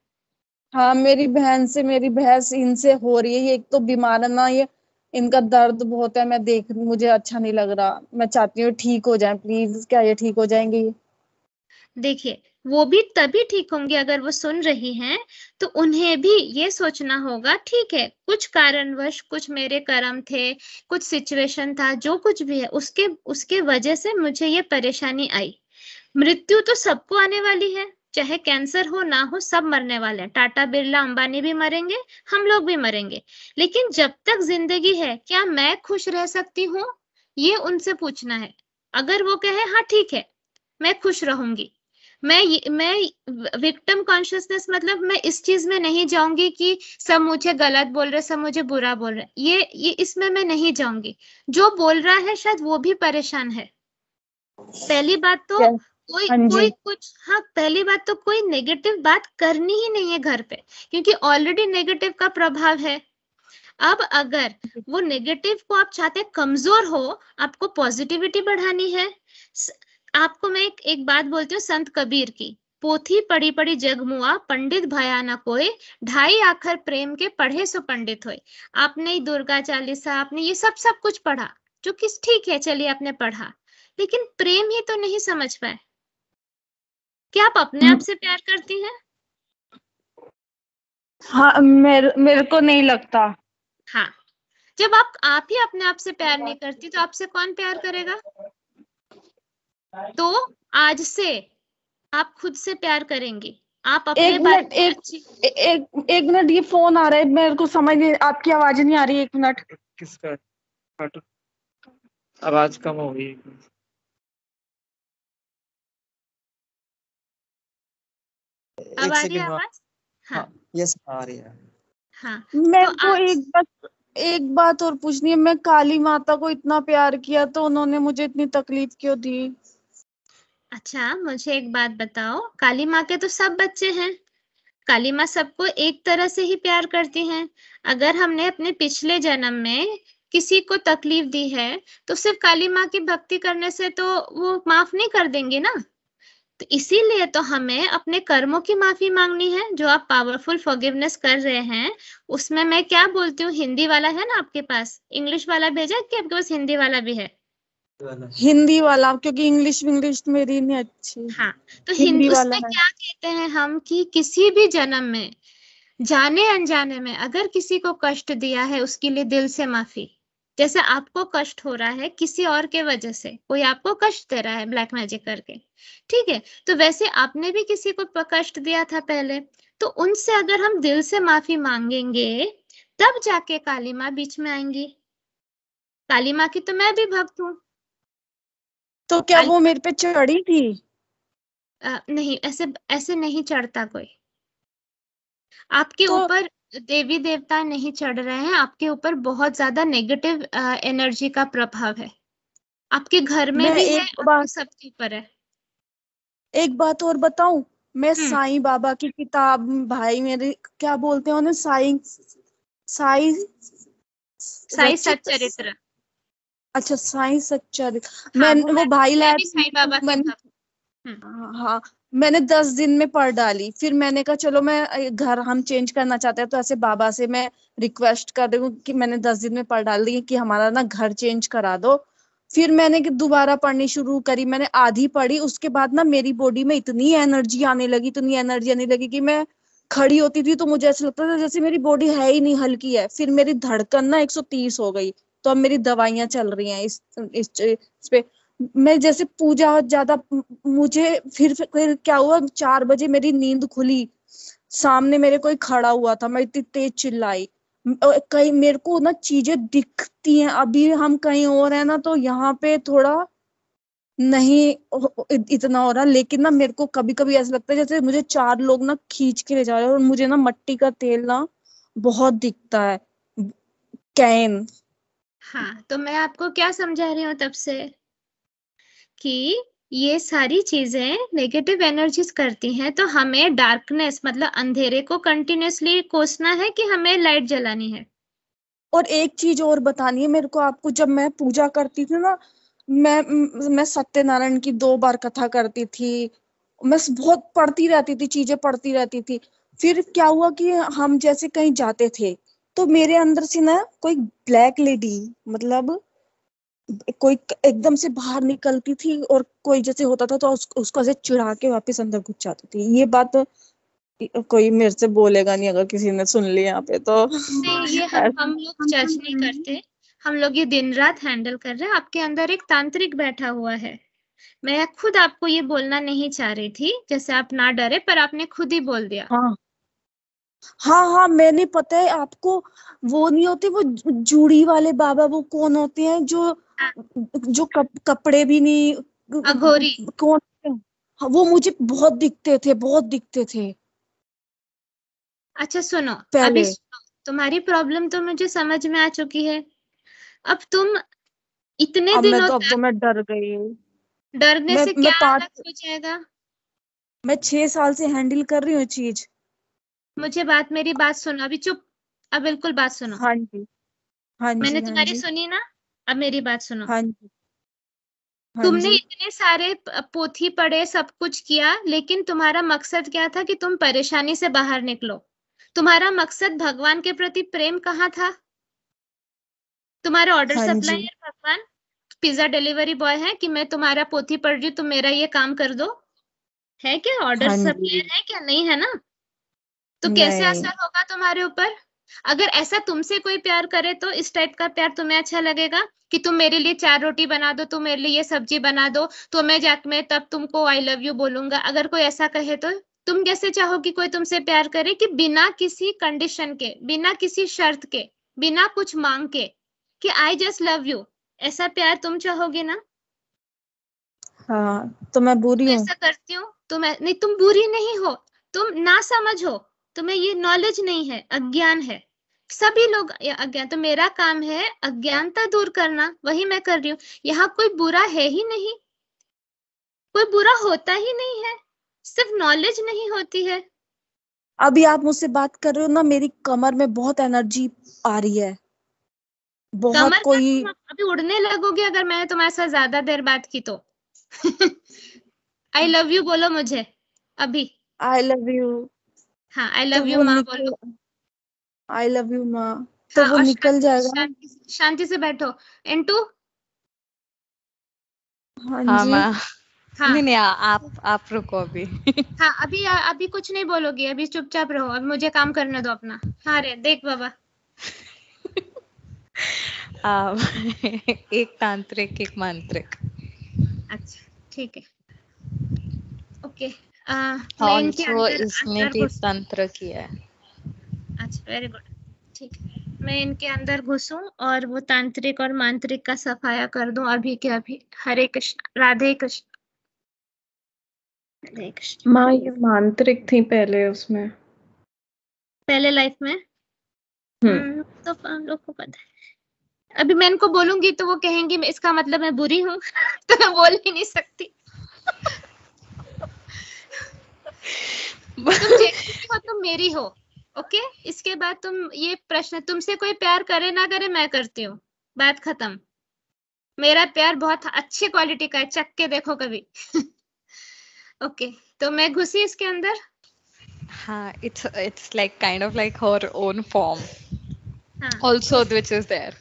हाँ, मेरी बहन से मेरी बहस इनसे हो रही है। ये एक तो बीमार है ना, ये इनका दर्द बहुत है, मुझे अच्छा नहीं लग रहा। मैं चाहती हूँ ठीक हो जाए प्लीज। क्या ये ठीक हो जाएंगे ये? देखिए, वो भी तभी ठीक होंगे अगर वो सुन रही हैं, तो उन्हें भी ये सोचना होगा, ठीक है, कुछ कारणवश, कुछ मेरे कर्म थे, कुछ सिचुएशन था, जो कुछ भी है, उसके उसके वजह से मुझे ये परेशानी आई। मृत्यु तो सबको आने वाली है, चाहे कैंसर हो ना हो, सब मरने वाले हैं। टाटा बिरला अंबानी भी मरेंगे, हम लोग भी मरेंगे। लेकिन जब तक जिंदगी है, क्या मैं खुश रह सकती हूँ? ये उनसे पूछना है। अगर वो कहे हाँ ठीक है, मैं खुश रहूंगी, मैं विक्टिम कॉन्शियसनेस, मतलब मैं इस चीज में नहीं जाऊंगी कि सब मुझे गलत बोल रहे, सब मुझे बुरा बोल रहे, ये इसमें मैं नहीं जाऊंगी। जो बोल रहा है शायद वो भी परेशान है। पहली बात तो क्या? कोई हाँ जी। कोई कुछ, हाँ, पहली बात तो कोई नेगेटिव बात करनी ही नहीं है घर पे, क्योंकि ऑलरेडी नेगेटिव का प्रभाव है। अब अगर वो नेगेटिव को आप चाहते हैं कमजोर हो, आपको पॉजिटिविटी बढ़ानी है। आपको मैं एक बात बोलती हूँ संत कबीर की, पोथी पढ़ी पढ़ी जग मुआ, पंडित भया न कोई, ढाई आखर प्रेम के पढ़े सो पंडित होए। आपने दुर्गा चालीसा, आपने ये सब सब कुछ पढ़ा, जो कि ठीक है, चलिए आपने पढ़ा, लेकिन प्रेम ही तो नहीं समझ पाए। क्या आप अपने आप से प्यार करती हैं? हाँ, मेरे को नहीं लगता। हाँ, जब आप ही अपने आप से प्यार नहीं करती तो आपसे कौन प्यार करेगा? तो आज से आप खुद से प्यार करेंगी। आप अपने एक बारे मिनट, में एक अच्छी एक मिनट, ये फोन आ रहा है, मेरे को समझ नहीं, आपकी आवाज नहीं आ रही, एक मिनट। किसका? काटो। आवाज कम हो गई। अब एक आ रही है सेकंड। आवाज? हाँ हाँ, यस आ रही है। हाँ। मेरे तो को आज एक बात और पूछनी है। मैं काली माता को इतना प्यार किया तो उन्होंने मुझे इतनी तकलीफ क्यों दी? अच्छा, मुझे एक बात बताओ, काली माँ के तो सब बच्चे हैं। काली माँ सबको एक तरह से ही प्यार करती हैं। अगर हमने अपने पिछले जन्म में किसी को तकलीफ दी है तो सिर्फ काली माँ की भक्ति करने से तो वो माफ नहीं कर देंगे ना। तो इसीलिए तो हमें अपने कर्मों की माफी मांगनी है। जो आप पावरफुल फॉरगिवनेस कर रहे हैं, उसमें मैं क्या बोलती हूँ, हिंदी वाला है ना आपके पास? इंग्लिश वाला भेजा कि आपके पास हिंदी वाला भी है? हिंदी वाला, क्योंकि इंग्लिश मेरी नहीं अच्छी। हाँ, तो हिंदी वाला उसमें है। क्या कहते हैं हम कि किसी भी जन्म में जाने अनजाने में अगर किसी को कष्ट दिया है उसके लिए दिल से माफी। जैसे आपको कष्ट हो रहा है किसी और के वजह से, कोई आपको कष्ट दे रहा है ब्लैक मैजिक करके, ठीक है, तो वैसे आपने भी किसी को कष्ट दिया था पहले, तो उनसे अगर हम दिल से माफी मांगेंगे तब जाके काली माँ बीच में आएंगी। काली माँ की तो मैं भी भक्त हूँ। तो क्या वो मेरे पे चढ़ी थी? नहीं, ऐसे ऐसे नहीं चढ़ता कोई आपके तो ऊपर। देवी देवता नहीं चढ़ रहे हैं आपके ऊपर, बहुत ज्यादा नेगेटिव एनर्जी का प्रभाव है आपके घर में मैं भी है, आपके सबके ऊपर है। एक बात और बताऊं। मैं हम्म। साईं बाबा की किताब, भाई मेरे क्या बोलते हैं उन्हें, साईं साई साई रचित। सच्चरित्र। अच्छा, साईं सच्चरित्र। हाँ, वो भाई मैं लाया भी साईं बाबा की मैंने। भक्त। हम्म। हाँ, मैंने 10 दिन में पढ़ डाली। फिर मैंने कहा चलो, मैं घर हम चेंज करना चाहते हैं तो ऐसे बाबा से मैं रिक्वेस्ट कर रही हूँ कि मैंने 10 दिन में पढ़ डाल दी कि हमारा ना घर चेंज करा दो। फिर मैंने दोबारा पढ़नी शुरू करी। मैंने आधी पढ़ी, उसके बाद ना मेरी बॉडी में इतनी एनर्जी आने लगी, इतनी एनर्जी आने लगी कि मैं खड़ी होती थी तो मुझे ऐसा लगता था जैसे मेरी बॉडी है ही नहीं, हल्की है। फिर मेरी धड़कन ना 130 हो गई। तो अब मेरी दवाइयां चल रही हैं इस पे। मैं जैसे पूजा ज्यादा मुझे फिर क्या हुआ, 4 बजे मेरी नींद खुली। सामने मेरे कोई खड़ा हुआ था, मैं इतनी तेज चिल्लाई। कहीं मेरे को ना चीजें दिखती हैं। अभी हम कहीं और है ना, तो यहाँ पे थोड़ा नहीं इतना हो रहा, लेकिन ना मेरे को कभी कभी ऐसा लगता है जैसे मुझे 4 लोग ना खींच के ले जा रहे हैं। और मुझे ना मट्टी का तेल ना बहुत दिखता है, कैन। हाँ, तो मैं आपको क्या समझा रही हूँ तब से कि ये सारी चीजें नेगेटिव एनर्जीज करती हैं, तो हमें डार्कनेस मतलब अंधेरे को कंटिन्यूअसली कोसना है कि हमें लाइट जलानी है। और एक चीज और बतानी है मेरे को आपको। जब मैं पूजा करती थी ना, मैं सत्यनारायण की 2 बार कथा करती थी। मैं बहुत पढ़ती रहती थी, चीजें पढ़ती रहती थी। फिर क्या हुआ कि हम जैसे कहीं जाते थे तो मेरे अंदर से ना कोई ब्लैक लेडी, मतलब कोई एकदम से बाहर निकलती थी, और कोई जैसे होता था तो उसको ऐसे चिढ़ा के वापस अंदर घुस जाती थी। ये बात कोई मेरे से बोलेगा नहीं अगर किसी ने सुन लिया यहाँ पे तो। नहीं, ये हम लोग जज नहीं करते। हम लोग ये दिन रात हैंडल कर रहे हैं। आपके अंदर एक तांत्रिक बैठा हुआ है। मैं खुद आपको ये बोलना नहीं चाह रही थी, जैसे आप ना डरे, पर आपने खुद ही बोल दिया। हाँ हाँ हाँ, मैंने, पता है आपको, वो नहीं होते वो जूड़ी वाले बाबा, वो कौन होते हैं जो हाँ, जो कपड़े भी नहीं, अघोरी। कौन? हाँ, वो मुझे बहुत दिखते थे, बहुत दिखते थे अच्छा सुनो, अभी पहले। सुनो, तुम्हारी प्रॉब्लम तो मुझे समझ में आ चुकी है। अब तुम इतने अब दिनों तो तक मैं डर गई हूँ। डरने से मैं क्या अलग हो जाएगा? 6 साल से हैंडल कर रही हूँ चीज। मुझे मेरी बात सुनो, अभी चुप। अब बिल्कुल बात सुनो। हाँ जी, हाँ मैंने जी, हाँ तुम्हारी जी, सुनी ना? अब मेरी बात सुनो। हाँ जी, हाँ तुमने जी, इतने सारे पोथी पढ़े, सब कुछ किया, लेकिन तुम्हारा मकसद क्या था कि तुम परेशानी से बाहर निकलो। तुम्हारा मकसद भगवान के प्रति प्रेम कहाँ था? तुम्हारे ऑर्डर हाँ जी, सप्लायर भगवान। पिज्जा डिलीवरी बॉय है कि मैं तुम्हारा पोथी पढ़ रही हूँ, तुम मेरा ये काम कर दो? है क्या? ऑर्डर हाँ सब जी। क्लियर है क्या? नहीं है ना? तो कैसे नहीं। असर होगा तुम्हारे ऊपर? अगर ऐसा तुमसे कोई प्यार करे तो इस टाइप का प्यार तुम्हें अच्छा लगेगा कि तुम मेरे लिए 4 रोटी बना दो, तुम मेरे लिए ये सब्जी बना दो, तो मैं तब तुमको आई लव यू बोलूंगा। अगर कोई ऐसा कहे तो तुम कैसे चाहोगी कोई तुमसे प्यार करे कि बिना किसी कंडीशन के, बिना किसी शर्त के, बिना कुछ मांग के, कि आई जस्ट लव यू? ऐसा प्यार तुम चाहोगे ना? हाँ, तो मैं बुरी मैं हूँ? ऐसा करती हूँ तो मैं नहीं, तुम बुरी नहीं हो, तुम ना समझ हो, तुम्हें ये नॉलेज नहीं है, अज्ञान है। सभी लोग अज्ञान, तो मेरा काम है अज्ञानता दूर करना, वही मैं कर रही हूँ। यहाँ कोई बुरा है ही नहीं, कोई बुरा होता ही नहीं है, सिर्फ नॉलेज नहीं होती है। अभी आप मुझसे बात कर रहे हो ना, मेरी कमर में बहुत एनर्जी आ रही है, बहुत कमर का कोई। तुम अभी उड़ने लगोगे अगर मैंने तुम्हारे साथ ज्यादा देर बात की तो। आई लव यू बोलो मुझे अभी। I love you. हाँ, आई तो लव यू वो माँ निकल, बोलो। आई लव यू माँ, तो हाँ, वो और निकल शांति जाएगा। शांति शांति से बैठो। एंटू। हाँ हाँ जी। माँ। हाँ नहीं नहीं, आप रुको अभी। हाँ, अभी कुछ नहीं बोलोगी, अभी चुपचाप रहो, अब मुझे काम करने दो अपना। हाँ रे, देख बाबा। आ, एक तांत्रिक एक मांत्रिक। अच्छा, ठीक है, ओके। मैं इनके ऑल्सो अंदर इसने अंदर भी घुस। तंत्र किया है। अच्छा, वेरी गुड, ठीक है। मैं इनके अंदर घुसूं और वो तांत्रिक और मांत्रिक का सफाया कर दूं अभी के अभी। हरे कृष्ण, राधे कृष्ण, हरे कृष्ण। माँ ये मांत्रिक थी पहले उसमें। पहले लाइफ में तो हम लोग को पता है। अभी मैं इनको बोलूंगी तो वो कहेंगी इसका मतलब मैं बुरी हूँ। तो मैं बोल ही नहीं सकती। तुम जैसी हो तुम मेरी हो, ओके? इसके बाद तुम ये प्रश्न, तुमसे कोई प्यार करे ना करे, मैं करती हूँ, बात खत्म। मेरा प्यार बहुत अच्छी क्वालिटी का है, चख के देखो कभी। ओके, तो मैं घुसी इसके अंदर। हाँ, it's like kind of like her own form हाँ, also which is there.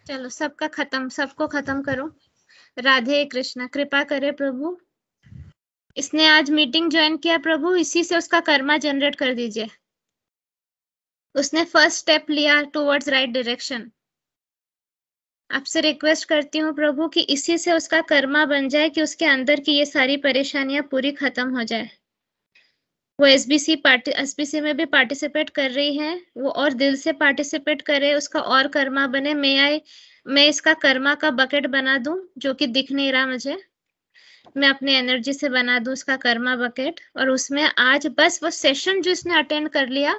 चलो सबका खत्म, सबको खत्म करो। राधे कृष्णा, कृपा करे प्रभु। इसने आज मीटिंग ज्वाइन किया प्रभु, इसी से उसका कर्मा जनरेट कर दीजिए। उसने फर्स्ट स्टेप लिया टुवर्ड्स राइट डायरेक्शन। आपसे रिक्वेस्ट करती हूँ प्रभु कि इसी से उसका कर्मा बन जाए, कि उसके अंदर की ये सारी परेशानियां पूरी खत्म हो जाए। वो एसबीसी में भी पार्टिसिपेट कर रही है, वो और दिल से पार्टिसिपेट करे, उसका और कर्मा बने। मैं इसका कर्मा का बकेट बना दूं, जो कि दिख नहीं रहा मुझे। मैं अपनी एनर्जी से बना दूं उसका कर्मा बकेट, और उसमें आज बस वो सेशन जो इसने अटेंड कर लिया,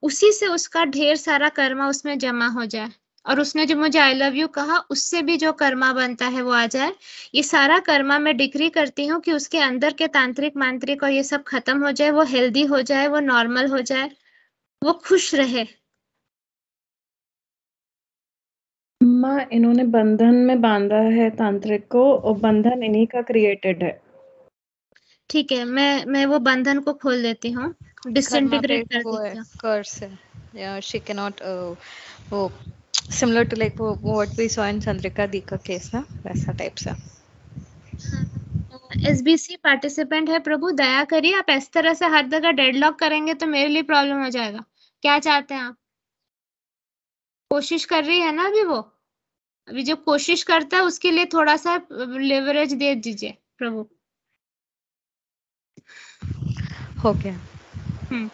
उसी से उसका ढेर सारा कर्मा उसमें जमा हो जाए। और उसने जो मुझे आई लव यू कहा, उससे भी जो कर्मा बनता है वो आ जाए। ये सारा कर्मा मैं डिक्री करती हूँ कि उसके अंदर के तांत्रिक मांत्रिक और ये सब खत्म हो जाए, वो हेल्दी हो जाए, वो नॉर्मल हो जाए, वो खुश रहे। माँ इन्होंने बंधन में बांधा है तांत्रिक को, और बंधन इन्हीं का क्रिएटेड है। ठीक है, मैं वो बंधन को खोल देती हूँ, कर्मा पे डिसइंटीग्रेट कर वो है, देती हूँ। कर्स है। Yeah, she cannot वो similar to like what we saw in Chandrika दी का केस ना, वैसा टाइप से। एसबीसी पार्टिसिपेंट है प्रभु, दया करिए। आप इस तरह से हर जगह डेडलॉक करेंगे तो मेरे लिए प्रॉब्लम हो जाएगा। क्या चाहते हैं आप? कोशिश कर रही है ना अभी वो, अभी जो कोशिश करता है उसके लिए थोड़ा सा लेवरेज दे दीजिए प्रभु। हो गया।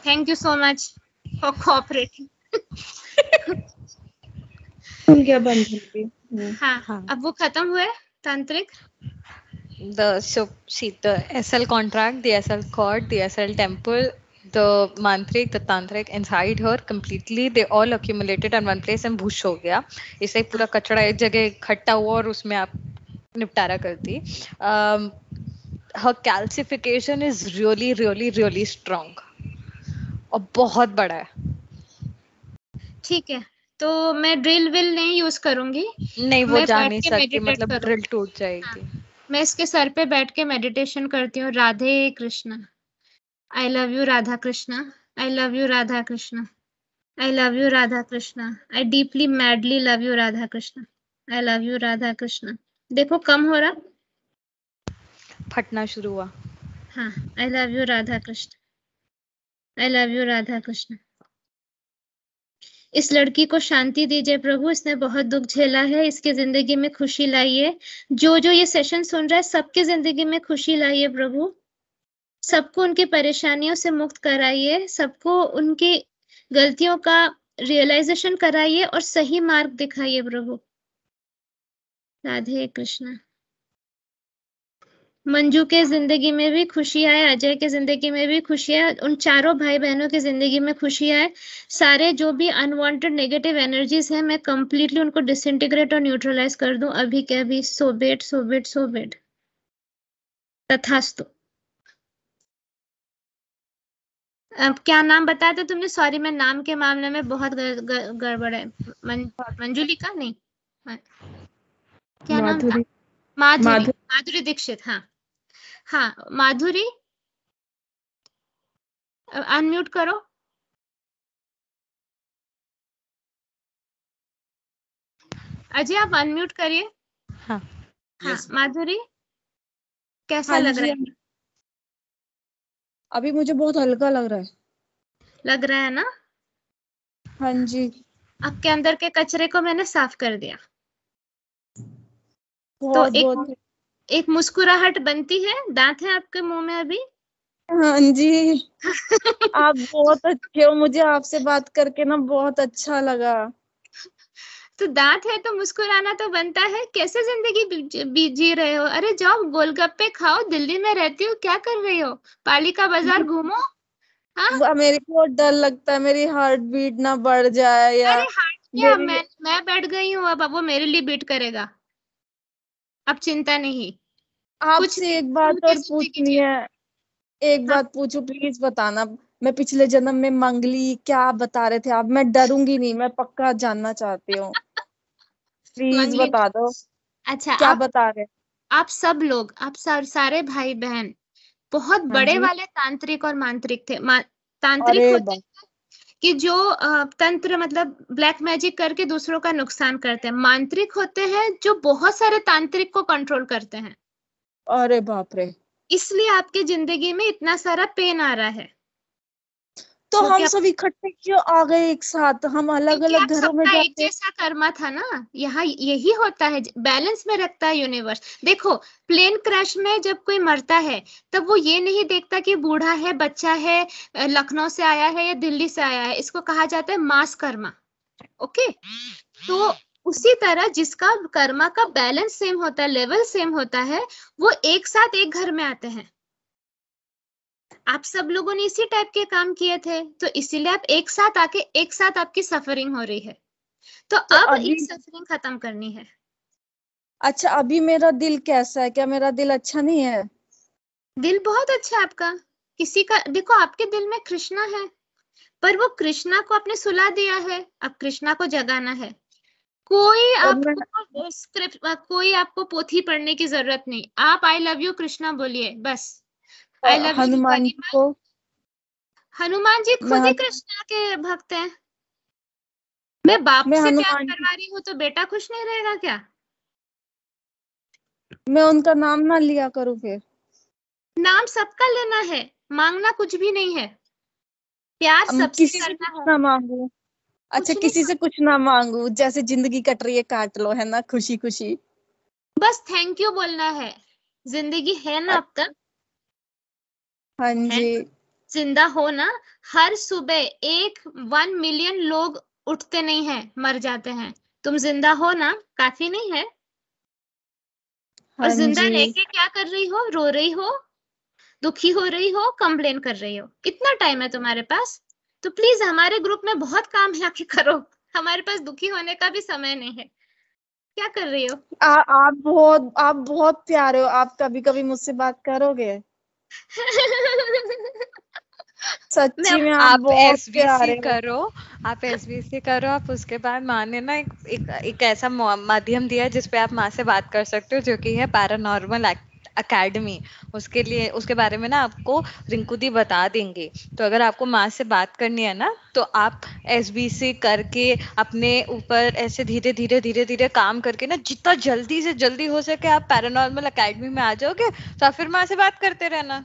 Thank you so much for cooperating. खुल गया बंधन भी। हाँ, अब वो खत्म हुए तांत्रिक। The SL contract, the SL court, the SL temple, the mantric, the tantric inside her completely, they all accumulated in one place and भूश हो गया। इससे पूरा कचरा एक जगह इकट्ठा हुआ और उसमें आप निपटारा करती। Her calcification is really, really, really strong और बहुत बड़ा है। ठीक है, तो मैं ड्रिल विल नहीं यूज करूंगी। नहीं, वो मैं जा बैठ नहीं के सकती, मेडिटेट मतलब करूंगी। ड्रिल टूट जाएगी। मैं इसके सर पे बैठ के मेडिटेशन करती हूँ। Radhe Krishna. I love you Radha Krishna, I love you Radha Krishna, I love you, Radha Krishna. I deeply, madly love you, Radha Krishna. I love you, Radha Krishna. देखो कम हो रहा, फटना शुरू हुआ। हाँ। I love you Radha Krishna, I love you Radha Krishna. इस लड़की को शांति दीजिए प्रभु, इसने बहुत दुख झेला है, इसकी जिंदगी में खुशी लाइए। जो जो ये सेशन सुन रहा है सबकी जिंदगी में खुशी लाइए प्रभु, सबको उनकी परेशानियों से मुक्त कराइए, सबको उनकी गलतियों का रियलाइजेशन कराइए और सही मार्ग दिखाइए प्रभु। राधे कृष्णा। मंजू के जिंदगी में भी खुशी आए, अजय के जिंदगी में भी खुशी आए, उन चारों भाई बहनों की जिंदगी में खुशी आए। सारे जो भी अनवांटेड नेगेटिव एनर्जीज हैं मैं कंप्लीटली उनको डिसइंटीग्रेट और न्यूट्रलाइज कर दूं अभी के अभी। सो बेट सो बेट सो बेट, तथास्तु। अब क्या नाम बताया था तुमने? सॉरी, मैं नाम के मामले में बहुत गड़बड़ है। मंजुलिका नहीं, क्या नाम था? माधुरी, माधुरी दीक्षित। हाँ हाँ, माधुरी अनम्यूट करो। अजय आप अनम्यूट करिए। हाँ हाँ माधुरी, कैसा लग रहा है? अभी मुझे बहुत हल्का लग रहा है। लग रहा है ना? हाँ जी। आपके अंदर के कचरे को मैंने साफ कर दिया, तो एक मुस्कुराहट बनती है। दांत है आपके मुंह में अभी? हाँ जी। आप बहुत अच्छे हो, मुझे आपसे बात करके ना बहुत अच्छा लगा। तो दांत है तो मुस्कुराना तो बनता है। कैसे जिंदगी जी रहे हो? अरे जाओ गोलगप्पे खाओ, दिल्ली में रहती हो, क्या कर रही हो? पालिका बाजार घूमो। हाँ, मेरे को डर लगता है मेरी हार्ट बीट ना बढ़ जाए या। अरे हार्ट क्या, मैं बैठ गई हूँ, अब वो मेरे लिए बीट करेगा, अब चिंता नहीं। आपसे एक बात और पूछनी है, एक बात पूछू प्लीज बताना। मैं पिछले जन्म में मंगली क्या आप बता रहे थे आप? मैं डरूंगी नहीं, मैं पक्का जानना चाहती हूँ, प्लीज बता दो। अच्छा, क्या बता रहे? आप सब लोग, आप सारे भाई बहन बहुत बड़े वाले तांत्रिक और मांत्रिक थे। तांत्रिक होते हैं कि जो तंत्र मतलब ब्लैक मैजिक करके दूसरों का नुकसान करते हैं। मांत्रिक होते हैं जो बहुत सारे तांत्रिक को कंट्रोल करते हैं। अरे बाप रे, इसलिए आपकी जिंदगी में इतना सारा पेन आ रहा है। तो हम सब इकट्ठे क्यों आ गए एक साथ? हम अलग अलग घरों में एक जैसा कर्मा था ना। यहाँ यही होता है, बैलेंस में रखता है यूनिवर्स। देखो, प्लेन क्रैश में जब कोई मरता है तब वो ये नहीं देखता कि बूढ़ा है, बच्चा है, लखनऊ से आया है या दिल्ली से आया है। इसको कहा जाता है मास कर्मा। ओके, तो उसी तरह जिसका कर्मा का बैलेंस सेम होता है, लेवल सेम होता है, वो एक साथ एक घर में आते हैं। आप सब लोगों ने इसी टाइप के काम किए थे, तो इसीलिए आप एक साथ आके एक साथ आपकी सफरिंग हो रही है। तो अब ये सफरिंग खत्म करनी है। अच्छा, अभी मेरा दिल कैसा है? क्या मेरा दिल अच्छा नहीं है? दिल बहुत अच्छा है आपका। किसी का देखो, आपके दिल में कृष्णा है, पर वो कृष्णा को आपने सुला दिया है, अब कृष्णा को जगाना है। कोई आपको स्क्रिप्ट, कोई आपको पोथी पढ़ने की जरूरत नहीं। आप आई लव यू कृष्णा बोलिए बस। I love you Hanuman ji को, हनुमान जी खुद ही कृष्णा के भक्त हैं। मैं बाप से प्यार करवा रही हूँ तो बेटा खुश नहीं रहेगा क्या? मैं उनका नाम ना लिया करूँ फिर? नाम सबका लेना है, मांगना कुछ भी नहीं है। प्यार सबसे करना है। ना मांगू? अच्छा, किसी से कुछ ना मांगू, जैसे जिंदगी कट रही है काट लो, है ना, खुशी खुशी। बस थैंक यू बोलना है। जिंदगी है ना अब तक। हाँ जी, जिंदा हो ना। हर सुबह 1 मिलियन लोग उठते नहीं हैं, मर जाते हैं। तुम जिंदा हो ना, काफी नहीं है? और जिंदा रह के क्या कर रही हो? रो रही हो, दुखी हो रही हो, कंप्लेन कर रही हो। इतना टाइम है तुम्हारे पास, तो प्लीज हमारे ग्रुप में बहुत काम है, आके करो। हमारे पास दुखी होने का भी समय नहीं है। क्या कर रही हो? आप बहुत प्यारे हो। आप कभी कभी मुझसे बात करोगे? सच्ची में आप बहुत प्यारे करो। आप एसबीसी करो। आप उसके बाद माँ ने ना एक ऐसा माध्यम दिया है जिसपे आप माँ से बात कर सकते हो, जो कि है पैरानॉर्मल एकेडमी, उसके लिए उसके बारे में ना आपको रिंकू दी बता देंगे। तो अगर आपको माँ से बात करनी है ना, तो आप SBC करके अपने ऊपर ऐसे धीरे धीरे धीरे धीरे काम करके ना, जितना जल्दी से जल्दी हो सके आप पैरानॉर्मल एकेडमी में आ जाओगे, तो आप फिर माँ से बात करते रहना।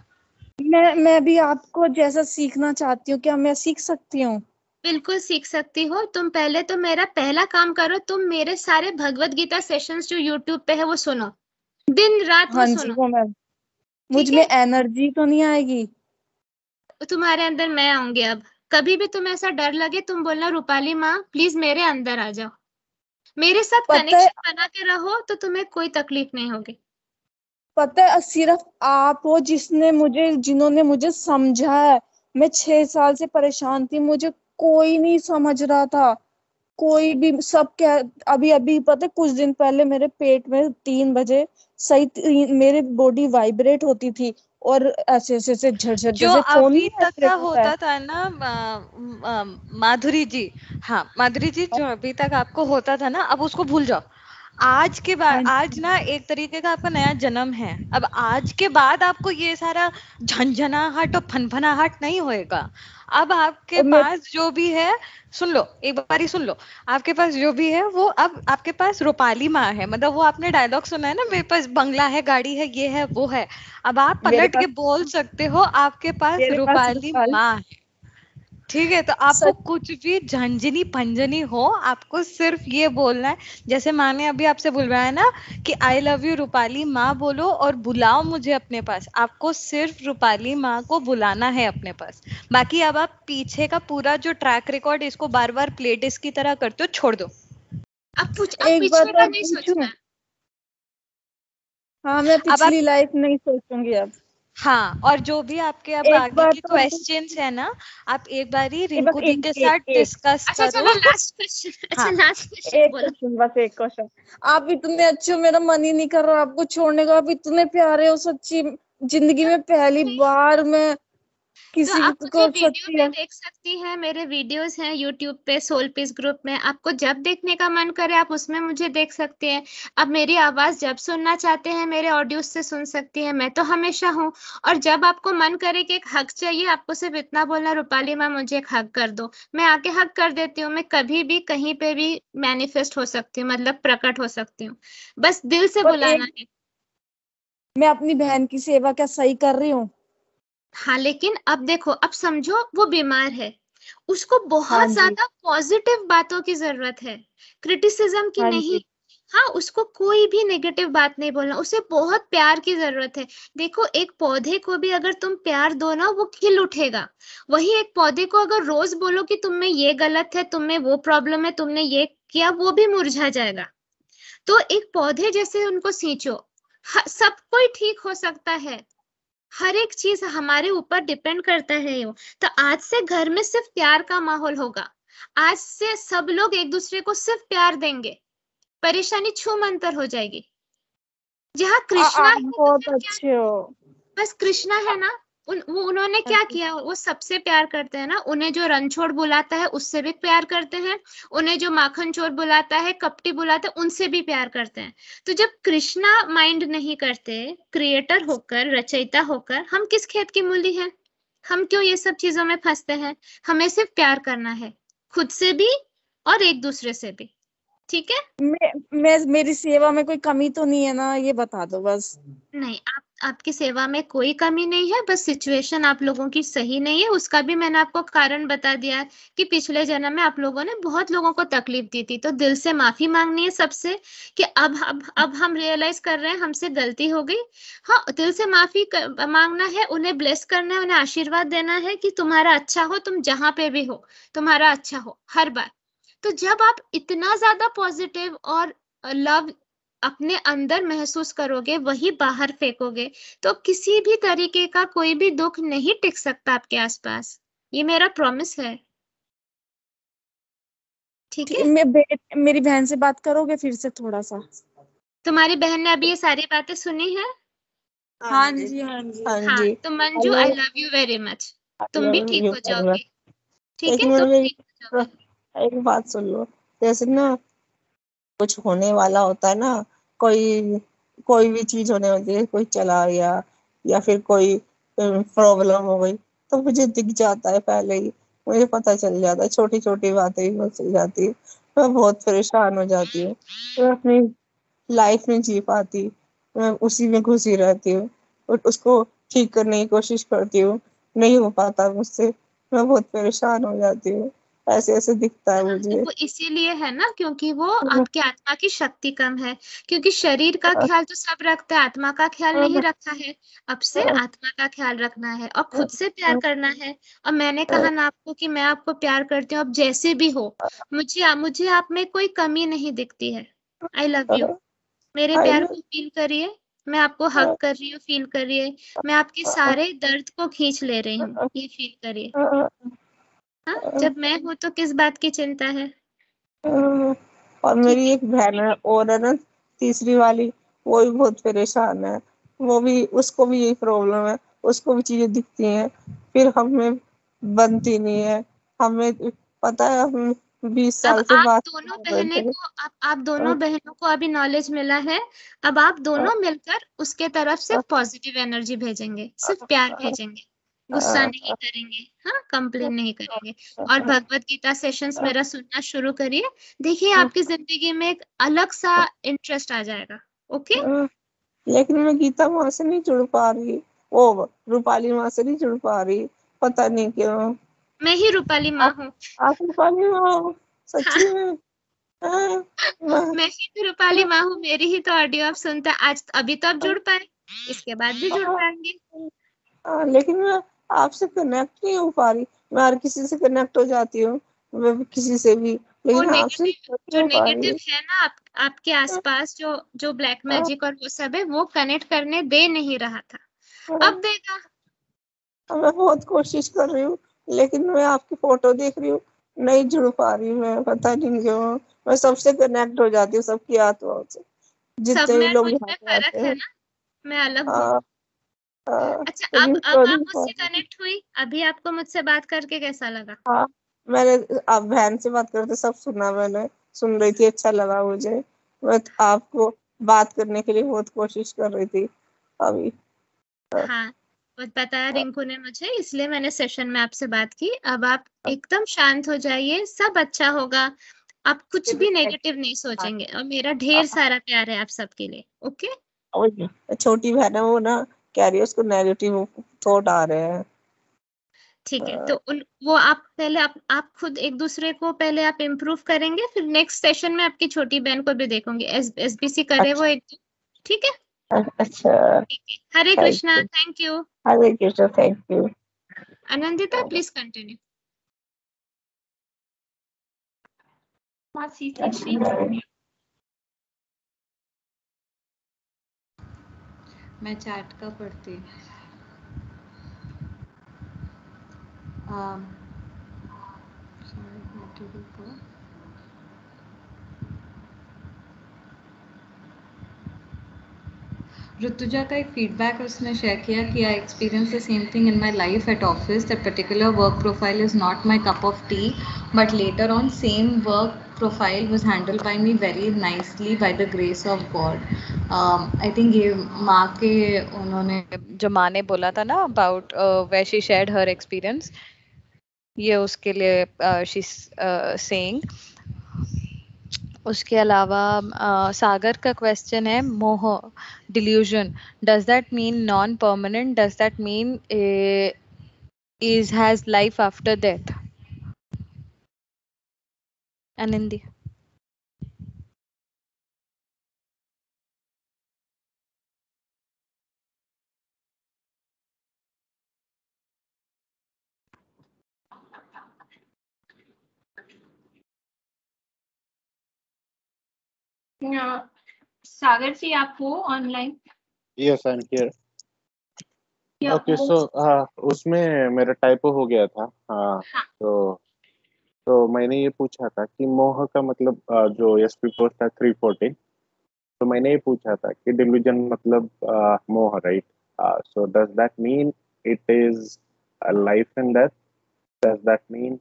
मैं भी आपको जैसा सीखना चाहती हूँ, क्या मैं सीख सकती हूँ? बिल्कुल सीख सकती हो। तुम पहले तो मेरा पहला काम करो, तुम मेरे सारे भगवत गीता सेशंस जो यूट्यूब पे है वो सुनो, दिन रात वो हाँ जी, सुनो, वो मैं मुझ ठीक में है? एनर्जी तो नहीं आएगी? तुम्हारे अंदर मैं आऊंगी। अब कभी भी तुम्हें ऐसा डर लगे, तुम बोलना रूपाली माँ प्लीज मेरे अंदर आ जाओ, मेरे साथ पता है, कनेक्शन बना के रहो, तो तुम्हें कोई तकलीफ नहीं होगी। सिर्फ आप हो जिन्होंने मुझे समझा है। मैं 6 साल से परेशान थी, मुझे कोई नहीं समझ रहा था, कोई भी। सब क्या, अभी अभी पता है, कुछ दिन पहले मेरे पेट में 3 बजे मेरी बॉडी वाइब्रेट होती थी, और ऐसे ऐसे ऐसे झरझर, जो जैसे फोन अभी नहीं तक का वाइब्रेट होता है। होता था ना माधुरी जी, हाँ माधुरी जी, जो अभी तक आपको होता था ना, अब उसको भूल जाओ। आज के बाद, हाँ, आज ना एक तरीके का आपका नया जन्म है। अब आज के बाद आपको ये सारा झंझनाहट और फनफनाहट नहीं होएगा। अब आपके और मैं पास जो भी है, सुन लो एक बारी, सुन लो, आपके पास जो भी है वो अब आपके पास रूपाली माँ है। मतलब वो आपने डायलॉग सुना है ना, मेरे पास बंगला है, गाड़ी है, ये है, वो है। अब आप मेरे पलट पास के बोल सकते हो, आपके पास मेरे पास रूपाली रूपाली माँ है। ठीक है, तो आपको सच। कुछ भी झंझनी पंजनी हो, आपको सिर्फ ये बोलना है, जैसे माँ ने अभी आपसे बुलवाया ना कि आई लव यू रूपाली माँ बोलो और बुलाओ मुझे अपने पास। आपको सिर्फ रूपाली माँ को बुलाना है अपने पास। बाकी अब आप पीछे का पूरा जो ट्रैक रिकॉर्ड इसको बार बार प्ले डिस्क की तरह करते हो, छोड़ दो। अब एक पिछले बात का और नहीं पूछूं? सोचना। हाँ, मैं अब आप, पिछली लाइफ नहीं सोचूंगी अब। हाँ, और जो भी आपके अब एक आगे बात के और क्वेश्चंस है ना, आप एक बारी बस रिंकू दी एक के एक साथ एक डिस्कस अच्छा करो। चलो लास्ट क्वेश्चन, अच्छा हाँ, लास्ट क्वेश्चन एक बोलो। क्वेश्चन, बस एक क्वेश्चन। आप इतने अच्छे हो, मेरा मन ही नहीं कर रहा आपको छोड़ने का। आप इतने प्यारे हो, सच्ची। जिंदगी में पहली बार मैं तो किसी आप मुझे को वीडियो सच्ची पे है। देख सकती हैं, मेरे वीडियोस हैं यूट्यूब पे सोल पीस ग्रुप में, आपको जब देखने का मन करे आप उसमें मुझे देख सकते हैं। आप मेरी आवाज जब सुनना चाहते हैं मेरे ऑडियो से सुन सकती हैं, मैं तो हमेशा हूँ। और जब आपको मन करे कि एक हक चाहिए, आपको सिर्फ इतना बोलना रूपाली माँ मुझे एक हक कर दो, मैं आके हक कर देती हूँ। मैं कभी भी कहीं पे भी मैनिफेस्ट हो सकती हूँ, मतलब प्रकट हो सकती हूँ, बस दिल से पर बुलाना एक, है। मैं अपनी बहन की सेवा क्या सही कर रही हूँ? हाँ लेकिन अब देखो, अब समझो वो बीमार है, उसको हाँ बहुत जी, ज्यादा पॉजिटिव बातों की जरूरत है, क्रिटिसिज्म की हाँ नहीं। जी। हाँ, उसको कोई भी नेगेटिव बात नहीं बोलना, उसे बहुत प्यार की जरूरत है। देखो, एक पौधे को भी अगर तुम प्यार दो ना, वो खिल उठेगा। वही एक पौधे को अगर रोज बोलो कि तुम में ये गलत है, तुम में वो प्रॉब्लम है, तुमने ये किया, वो भी मुरझा जाएगा। तो एक पौधे जैसे उनको सींचो। सब कोई ठीक हो सकता है, हर एक चीज हमारे ऊपर डिपेंड करता है यो। तो आज से घर में सिर्फ प्यार का माहौल होगा, आज से सब लोग एक दूसरे को सिर्फ प्यार देंगे, परेशानी छू मंतर हो जाएगी। जहाँ कृष्णा आप है तो बहुत फिर क्या, अच्छे हो। बस कृष्णा है ना। उन्होंने हाँ क्या जी। किया, वो सबसे प्यार करते हैं ना। उन्हें जो रणछोड़ बुलाता है उससे भी प्यार करते हैं, उन्हें जो माखन चोर बुलाता है, कपटी बुलाता है, उनसे भी प्यार करते हैं। तो जब कृष्णा माइंड नहीं करते, क्रिएटर होकर, रचयिता होकर, हम किस खेत की मूली हैं? हम क्यों ये सब चीजों में फंसते हैं? हमें सिर्फ प्यार करना है, खुद से भी और एक दूसरे से भी। ठीक है? मेरी सेवा में कोई कमी तो नहीं है ना, ये बता दो बस। नहीं, आपकी सेवा में कोई कमी नहीं है, बस सिचुएशन आप लोगों की सही नहीं है। उसका भी मैंने आपको कारण बता दिया है कि पिछले जन्म में आप लोगों ने बहुत लोगों को तकलीफ दी थी। तो दिल से माफी मांगनी है सबसे कि अब हम रियलाइज कर रहे हैं हमसे गलती हो गई। हाँ, दिल से मांगना है, उन्हें ब्लेस करना है, उन्हें आशीर्वाद देना है कि तुम्हारा अच्छा हो, तुम जहां पे भी हो तुम्हारा अच्छा हो हर बार। तो जब आप इतना ज्यादा पॉजिटिव और लव अपने अंदर महसूस करोगे, वही बाहर फेंकोगे, तो किसी भी तरीके का कोई भी दुख नहीं टिक सकता आपके आसपास। ये मेरा प्रॉमिस है। ठीक है? मेरी बहन से बात करोगे फिर से थोड़ा सा? तुम्हारी बहन ने अभी ये सारी बातें सुनी है? हाँ जी, हाँ जी। हाँ हाँ, जी। तो Manju, hello. I love you very much. तुम भी ठीक हेलो, हो जाओगी। ठीक एक है, तुम मिनट, ठीक हो जाओगी। एक बात सुन लो। जैसे ना कुछ होने वाला होता है ना, कोई कोई भी चीज होने वाली है, कोई चला गया या फिर कोई प्रॉब्लम हो गई तो मुझे दिख जाता है पहले ही, मुझे पता चल जाता है, छोटी छोटी बातें ही पता चल जाती है। मैं बहुत परेशान हो जाती हूँ, मैं अपनी लाइफ में जी पाती, मैं उसी में घुसी रहती हूँ और उसको ठीक करने की कोशिश करती हूँ, नहीं हो पाता मुझसे, मैं बहुत परेशान हो जाती हूँ, ऐसे ऐसे दिखता है मुझे। वो इसीलिए है ना क्योंकि वो आपके आत्मा की शक्ति कम है, क्योंकि शरीर का ख्याल तो सब रखते हैं, आत्मा का ख्याल नहीं रखा है। अब से आत्मा का ख्याल रखना है और खुद से प्यार करना है। और मैंने कहा ना आपको कि मैं आपको प्यार करती हूँ, अब जैसे भी हो, मुझे आप में कोई कमी नहीं दिखती है। I love you. मेरे प्यार को फील करिए। मैं आपको हक कर रही हूँ, फील करिए। मैं आपके सारे दर्द को खींच ले रही हूँ, ये फील करिए। हाँ, जब मैं हूँ तो किस बात की चिंता है। और मेरी एक बहन है और है ना, तीसरी वाली, वो भी बहुत परेशान है, वो भी, उसको भी यही प्रॉब्लम है, उसको भी चीजें दिखती हैं, फिर हमें बनती नहीं है। हमें पता है, हम 20 अब साल से आप बात दोनों कर रहे बहनें थे। को अब आप दोनों बहनों को अभी नॉलेज मिला है। अब आप दोनों मिलकर उसके तरफ से पॉजिटिव एनर्जी भेजेंगे, सिर्फ प्यार भेजेंगे, गुस्सा नहीं करेंगे, हाँ, कंप्लेन नहीं करेंगे। और भगवत गीता सेशंस मेरा सुनना शुरू करिए। देखिए आपकी जिंदगी में एक अलग सा इंटरेस्ट आ जाएगा। ओके। लेकिन मैं गीता माँ से नहीं जुड़ पा रही, वो रूपाली माँ से नहीं जुड़ पा रही, पता नहीं क्यों। मैं ही रूपाली माँ आप हूँ। आप रूपाली माँ हो? हाँ, सच्ची में? हाँ, मैं ही तो रूपाली माँ हूँ, मेरी ही तो ऑडियो आप सुनते हैं। आज अभी तो आप जुड़ पाए, इसके बाद भी जुड़ पाएंगे। लेकिन मैं आपसे कनेक्ट नहीं हो पा रही, मैं हर किसी से कनेक्ट हो जाती हूँ, मैं भी किसी से भी, वो लेकिन आपसे नेगेटिव, नहीं जो हो पा रही नेगेटिव है ना आपके आसपास, जो जो ब्लैक है। मैजिक और वो सब है, वो कनेक्ट करने दे नहीं रहा था। अब देगा। मैं बहुत कोशिश कर रही हूँ, लेकिन मैं आपकी फोटो देख रही हूँ, नहीं जुड़ पा रही मैं, पता नहीं क्यों। मैं सबसे कनेक्ट हो जाती हूँ, सबकी आत्माओं से, सब जितने भी में और लोग मुझ यहाँ में पे आते फर्क है हैं। ना, मैं अलग हूँ। हाँ, हाँ, अच्छा, लेकिन अब कर आप नहीं पा मुझसे रही। कनेक्ट हुई, अभी आपको मुझसे बात करके कैसा लगा? हाँ, मैंने, आप बहन से बात करते सब सुना, मैंने सुन रही थी, अच्छा लगा मुझे। मैं आपको बात करने के लिए बहुत कोशिश कर रही थी अभी। हाँ, बताया रिंकू ने मुझे, इसलिए मैंने सेशन में आपसे बात की। अब आप एकदम शांत हो जाइए, सब अच्छा होगा। आप कुछ भी नेगेटिव नहीं सोचेंगे और मेरा ढेर सारा प्यार है आप सबके लिए। ओके। और छोटी बहन है वो ना, कह रही है उसको नेगेटिव थॉट आ रहे हैं। ठीक है, तो वो आप पहले आप खुद एक दूसरे को पहले आप इम्प्रूव करेंगे, फिर नेक्स्ट सेशन में आपकी छोटी बहन को भी देखूंगी, एसबीसी करे वो एक दो। ठीक है। अच्छा, ठीक है, Hare thank Krishna, you. Thank you. Hare Krishna, thank you. Anandita please continue. मैं चैट का पढ़ती। ऋतुजा का एक फीडबैक उसने शेयर किया कि I experience the same thing in my life at office, that particular work profile is not my cup of T, but later on same work profile was handled by me very nicely by the grace of God. I think ये माँ के, उन्होंने जो माँ ने बोला था ना about where she shared her experience, ये उसके लिए शी सेइंग। उसके अलावा सागर का क्वेश्चन है, मोह, delusion, does that mean non permanent, does that mean is has life after death? Anandi. Sagar ji, आप हो online? Yes, I'm here. Okay, so उसमें मेरा टाइपो हो गया था। हाँ, तो मैंने ये पूछा था कि मोह का मतलब जो एसपी पोस्ट था 314, तो मैंने ये पूछा था कि डिल्यूजन मतलब मोह, right? So does that mean it is life and death? Does that mean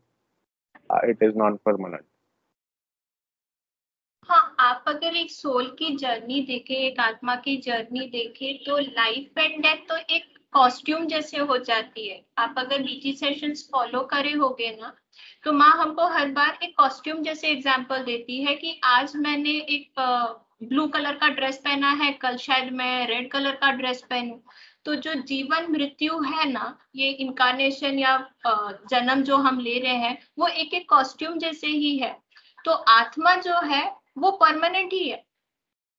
it is non permanent? हाँ, आप अगर एक सोल की जर्नी देखें, एक आत्मा की जर्नी देखें, तो लाइफ एंड डेथ तो एक कॉस्ट्यूम जैसे हो जाती है। आप अगर बीजी सेशंस फॉलो करे होगे ना, तो माँ हमको हर बार एक कॉस्ट्यूम जैसे एग्जांपल देती है कि आज मैंने एक ब्लू कलर का ड्रेस पहना है, कल शायद मैं रेड कलर का ड्रेस पहनूं। तो जो जीवन मृत्यु है ना, ये इनकारनेशन या जन्म जो हम ले रहे हैं, वो एक एक कॉस्ट्यूम जैसे ही है। तो आत्मा जो है वो परमानेंट ही है।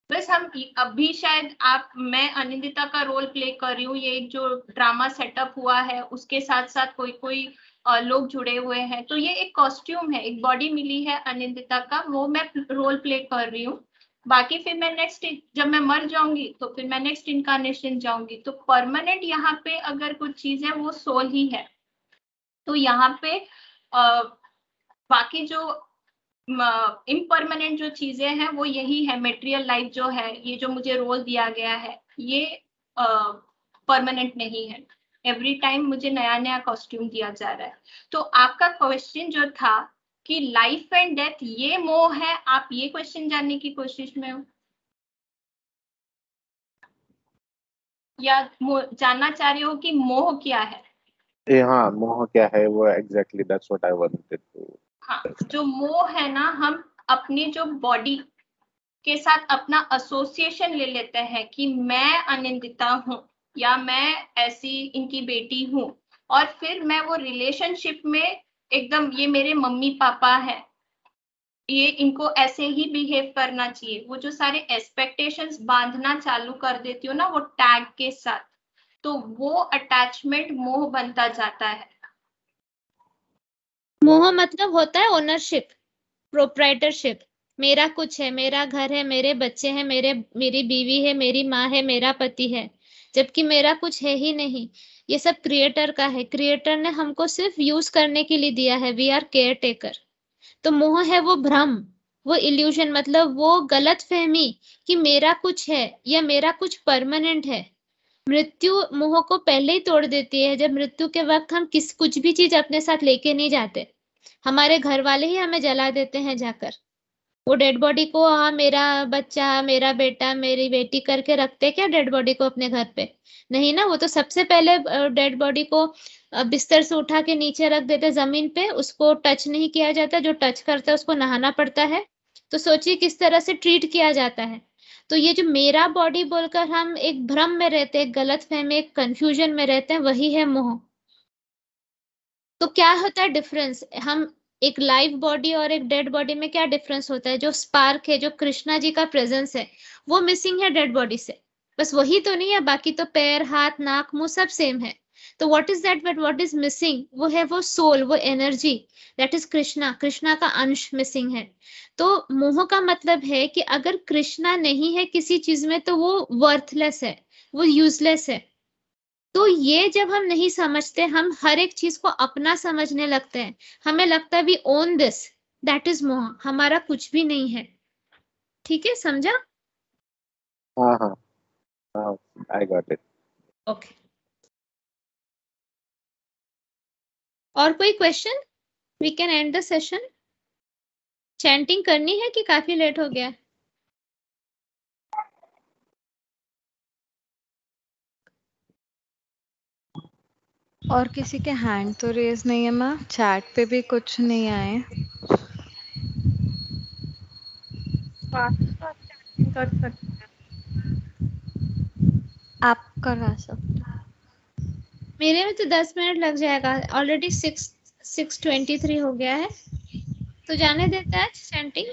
बस हम अभी शायद मैं अनिंदिता का रोल प्ले कर रही हूँ, ये एक जो ड्रामा सेटअप हुआ है उसके साथ साथ कोई लोग जुड़े हुए हैं, तो ये एक कॉस्ट्यूम है, एक बॉडी मिली है अनिंदिता का, वो मैं रोल प्ले कर रही हूँ। बाकी फिर मैं नेक्स्ट, जब मैं मर जाऊंगी तो फिर मैं नेक्स्ट इनकारनेशन जाऊंगी। तो परमानेंट यहाँ पे अगर कुछ चीज है वो सोल ही है। तो यहाँ पे बाकी जो इम्परमानेंट जो चीजें हैं वो यही है। मेटेरियल लाइफ जो है, ये जो मुझे रोल दिया गया है, ये परमानेंट नहीं है। एवरी टाइम मुझे नया नया कॉस्ट्यूम दिया जा रहा है। तो आपका क्वेश्चन जो था कि लाइफ एंड डेथ ये मोह है, आप ये क्वेश्चन जानने की कोशिश में हो या जानना चाह रहे हो कि मोह क्या है? हाँ, मोह क्या है वो exactly, that's what I wanted to. हाँ, जो मोह है ना, हम अपनी जो बॉडी के साथ अपना एसोसिएशन ले लेते हैं कि मैं अनिंदिता हूँ या मैं ऐसी इनकी बेटी हूँ, और फिर मैं वो रिलेशनशिप में एकदम ये मेरे मम्मी पापा हैं, ये इनको ऐसे ही बिहेव करना चाहिए, वो जो सारे एक्सपेक्टेशंस बांधना चालू कर देती हो ना वो टैग के साथ, तो वो अटैचमेंट मोह बनता जाता है। मोह मतलब होता है ओनरशिप, प्रोप्राइटरशिप। मेरा कुछ है, मेरा घर है, मेरे बच्चे हैं, मेरी बीवी है, मेरी माँ है, मेरा पति है, जबकि मेरा कुछ है ही नहीं। ये सब क्रिएटर का है। क्रिएटर ने हमको सिर्फ यूज करने के लिए दिया है। We are caretaker. तो मोह है वो भ्रम, वो इल्यूजन, मतलब वो गलत फहमी कि मेरा कुछ है या मेरा कुछ परमानेंट है। मृत्यु मोह को पहले ही तोड़ देती है। जब मृत्यु के वक्त हम कुछ भी चीज अपने साथ लेके नहीं जाते, हमारे घर वाले ही हमें जला देते हैं जाकर। वो डेड बॉडी को, हाँ मेरा बच्चा, मेरा बेटा, मेरी बेटी करके रखते क्या डेड बॉडी को अपने घर पे? नहीं ना, वो तो सबसे पहले डेड बॉडी को बिस्तर से उठा के नीचे रख देते जमीन पे, उसको टच नहीं किया जाता, जो टच करता है उसको नहाना पड़ता है। तो सोचिए किस तरह से ट्रीट किया जाता है। तो ये जो मेरा बॉडी बोलकर हम एक भ्रम में रहते हैं, गलत फहमी, एक कंफ्यूजन में रहते हैं, वही है मोह। तो क्या होता है डिफरेंस? हम एक लाइव बॉडी और एक डेड बॉडी में क्या डिफरेंस होता है? जो स्पार्क है, जो कृष्णा जी का प्रेजेंस है, वो मिसिंग है डेड बॉडी से। बस वही तो नहीं है, बाकी तो पैर, हाथ, नाक, मुंह सब सेम है। तो what is that, but what is missing? वो है वो सोल, वो energy, that is Krishna. Krishna का अंश मिसिंग है। तो मोह का मतलब है कि अगर कृष्णा नहीं है किसी चीज में तो वो वर्थलेस है, वो यूजलेस है। तो ये जब हम नहीं समझते, हम हर एक चीज को अपना समझने लगते हैं, हमें लगता है we own this, that is मोह। हमारा कुछ भी नहीं है। ठीक है, समझा? हाँ हाँ हाँ, आई गॉट इट। ओके, और कोई question? We can end the session. Chanting करनी है कि काफी लेट हो गया? और किसी के हैंड तो रेज नहीं है माँ, चैट पे भी कुछ नहीं आए। कर सकते आप करवा सकते हो। मेरे में तो 10 मिनट लग जाएगा, ऑलरेडी 6:23 हो गया है, तो जाने देता है चैंटिंग।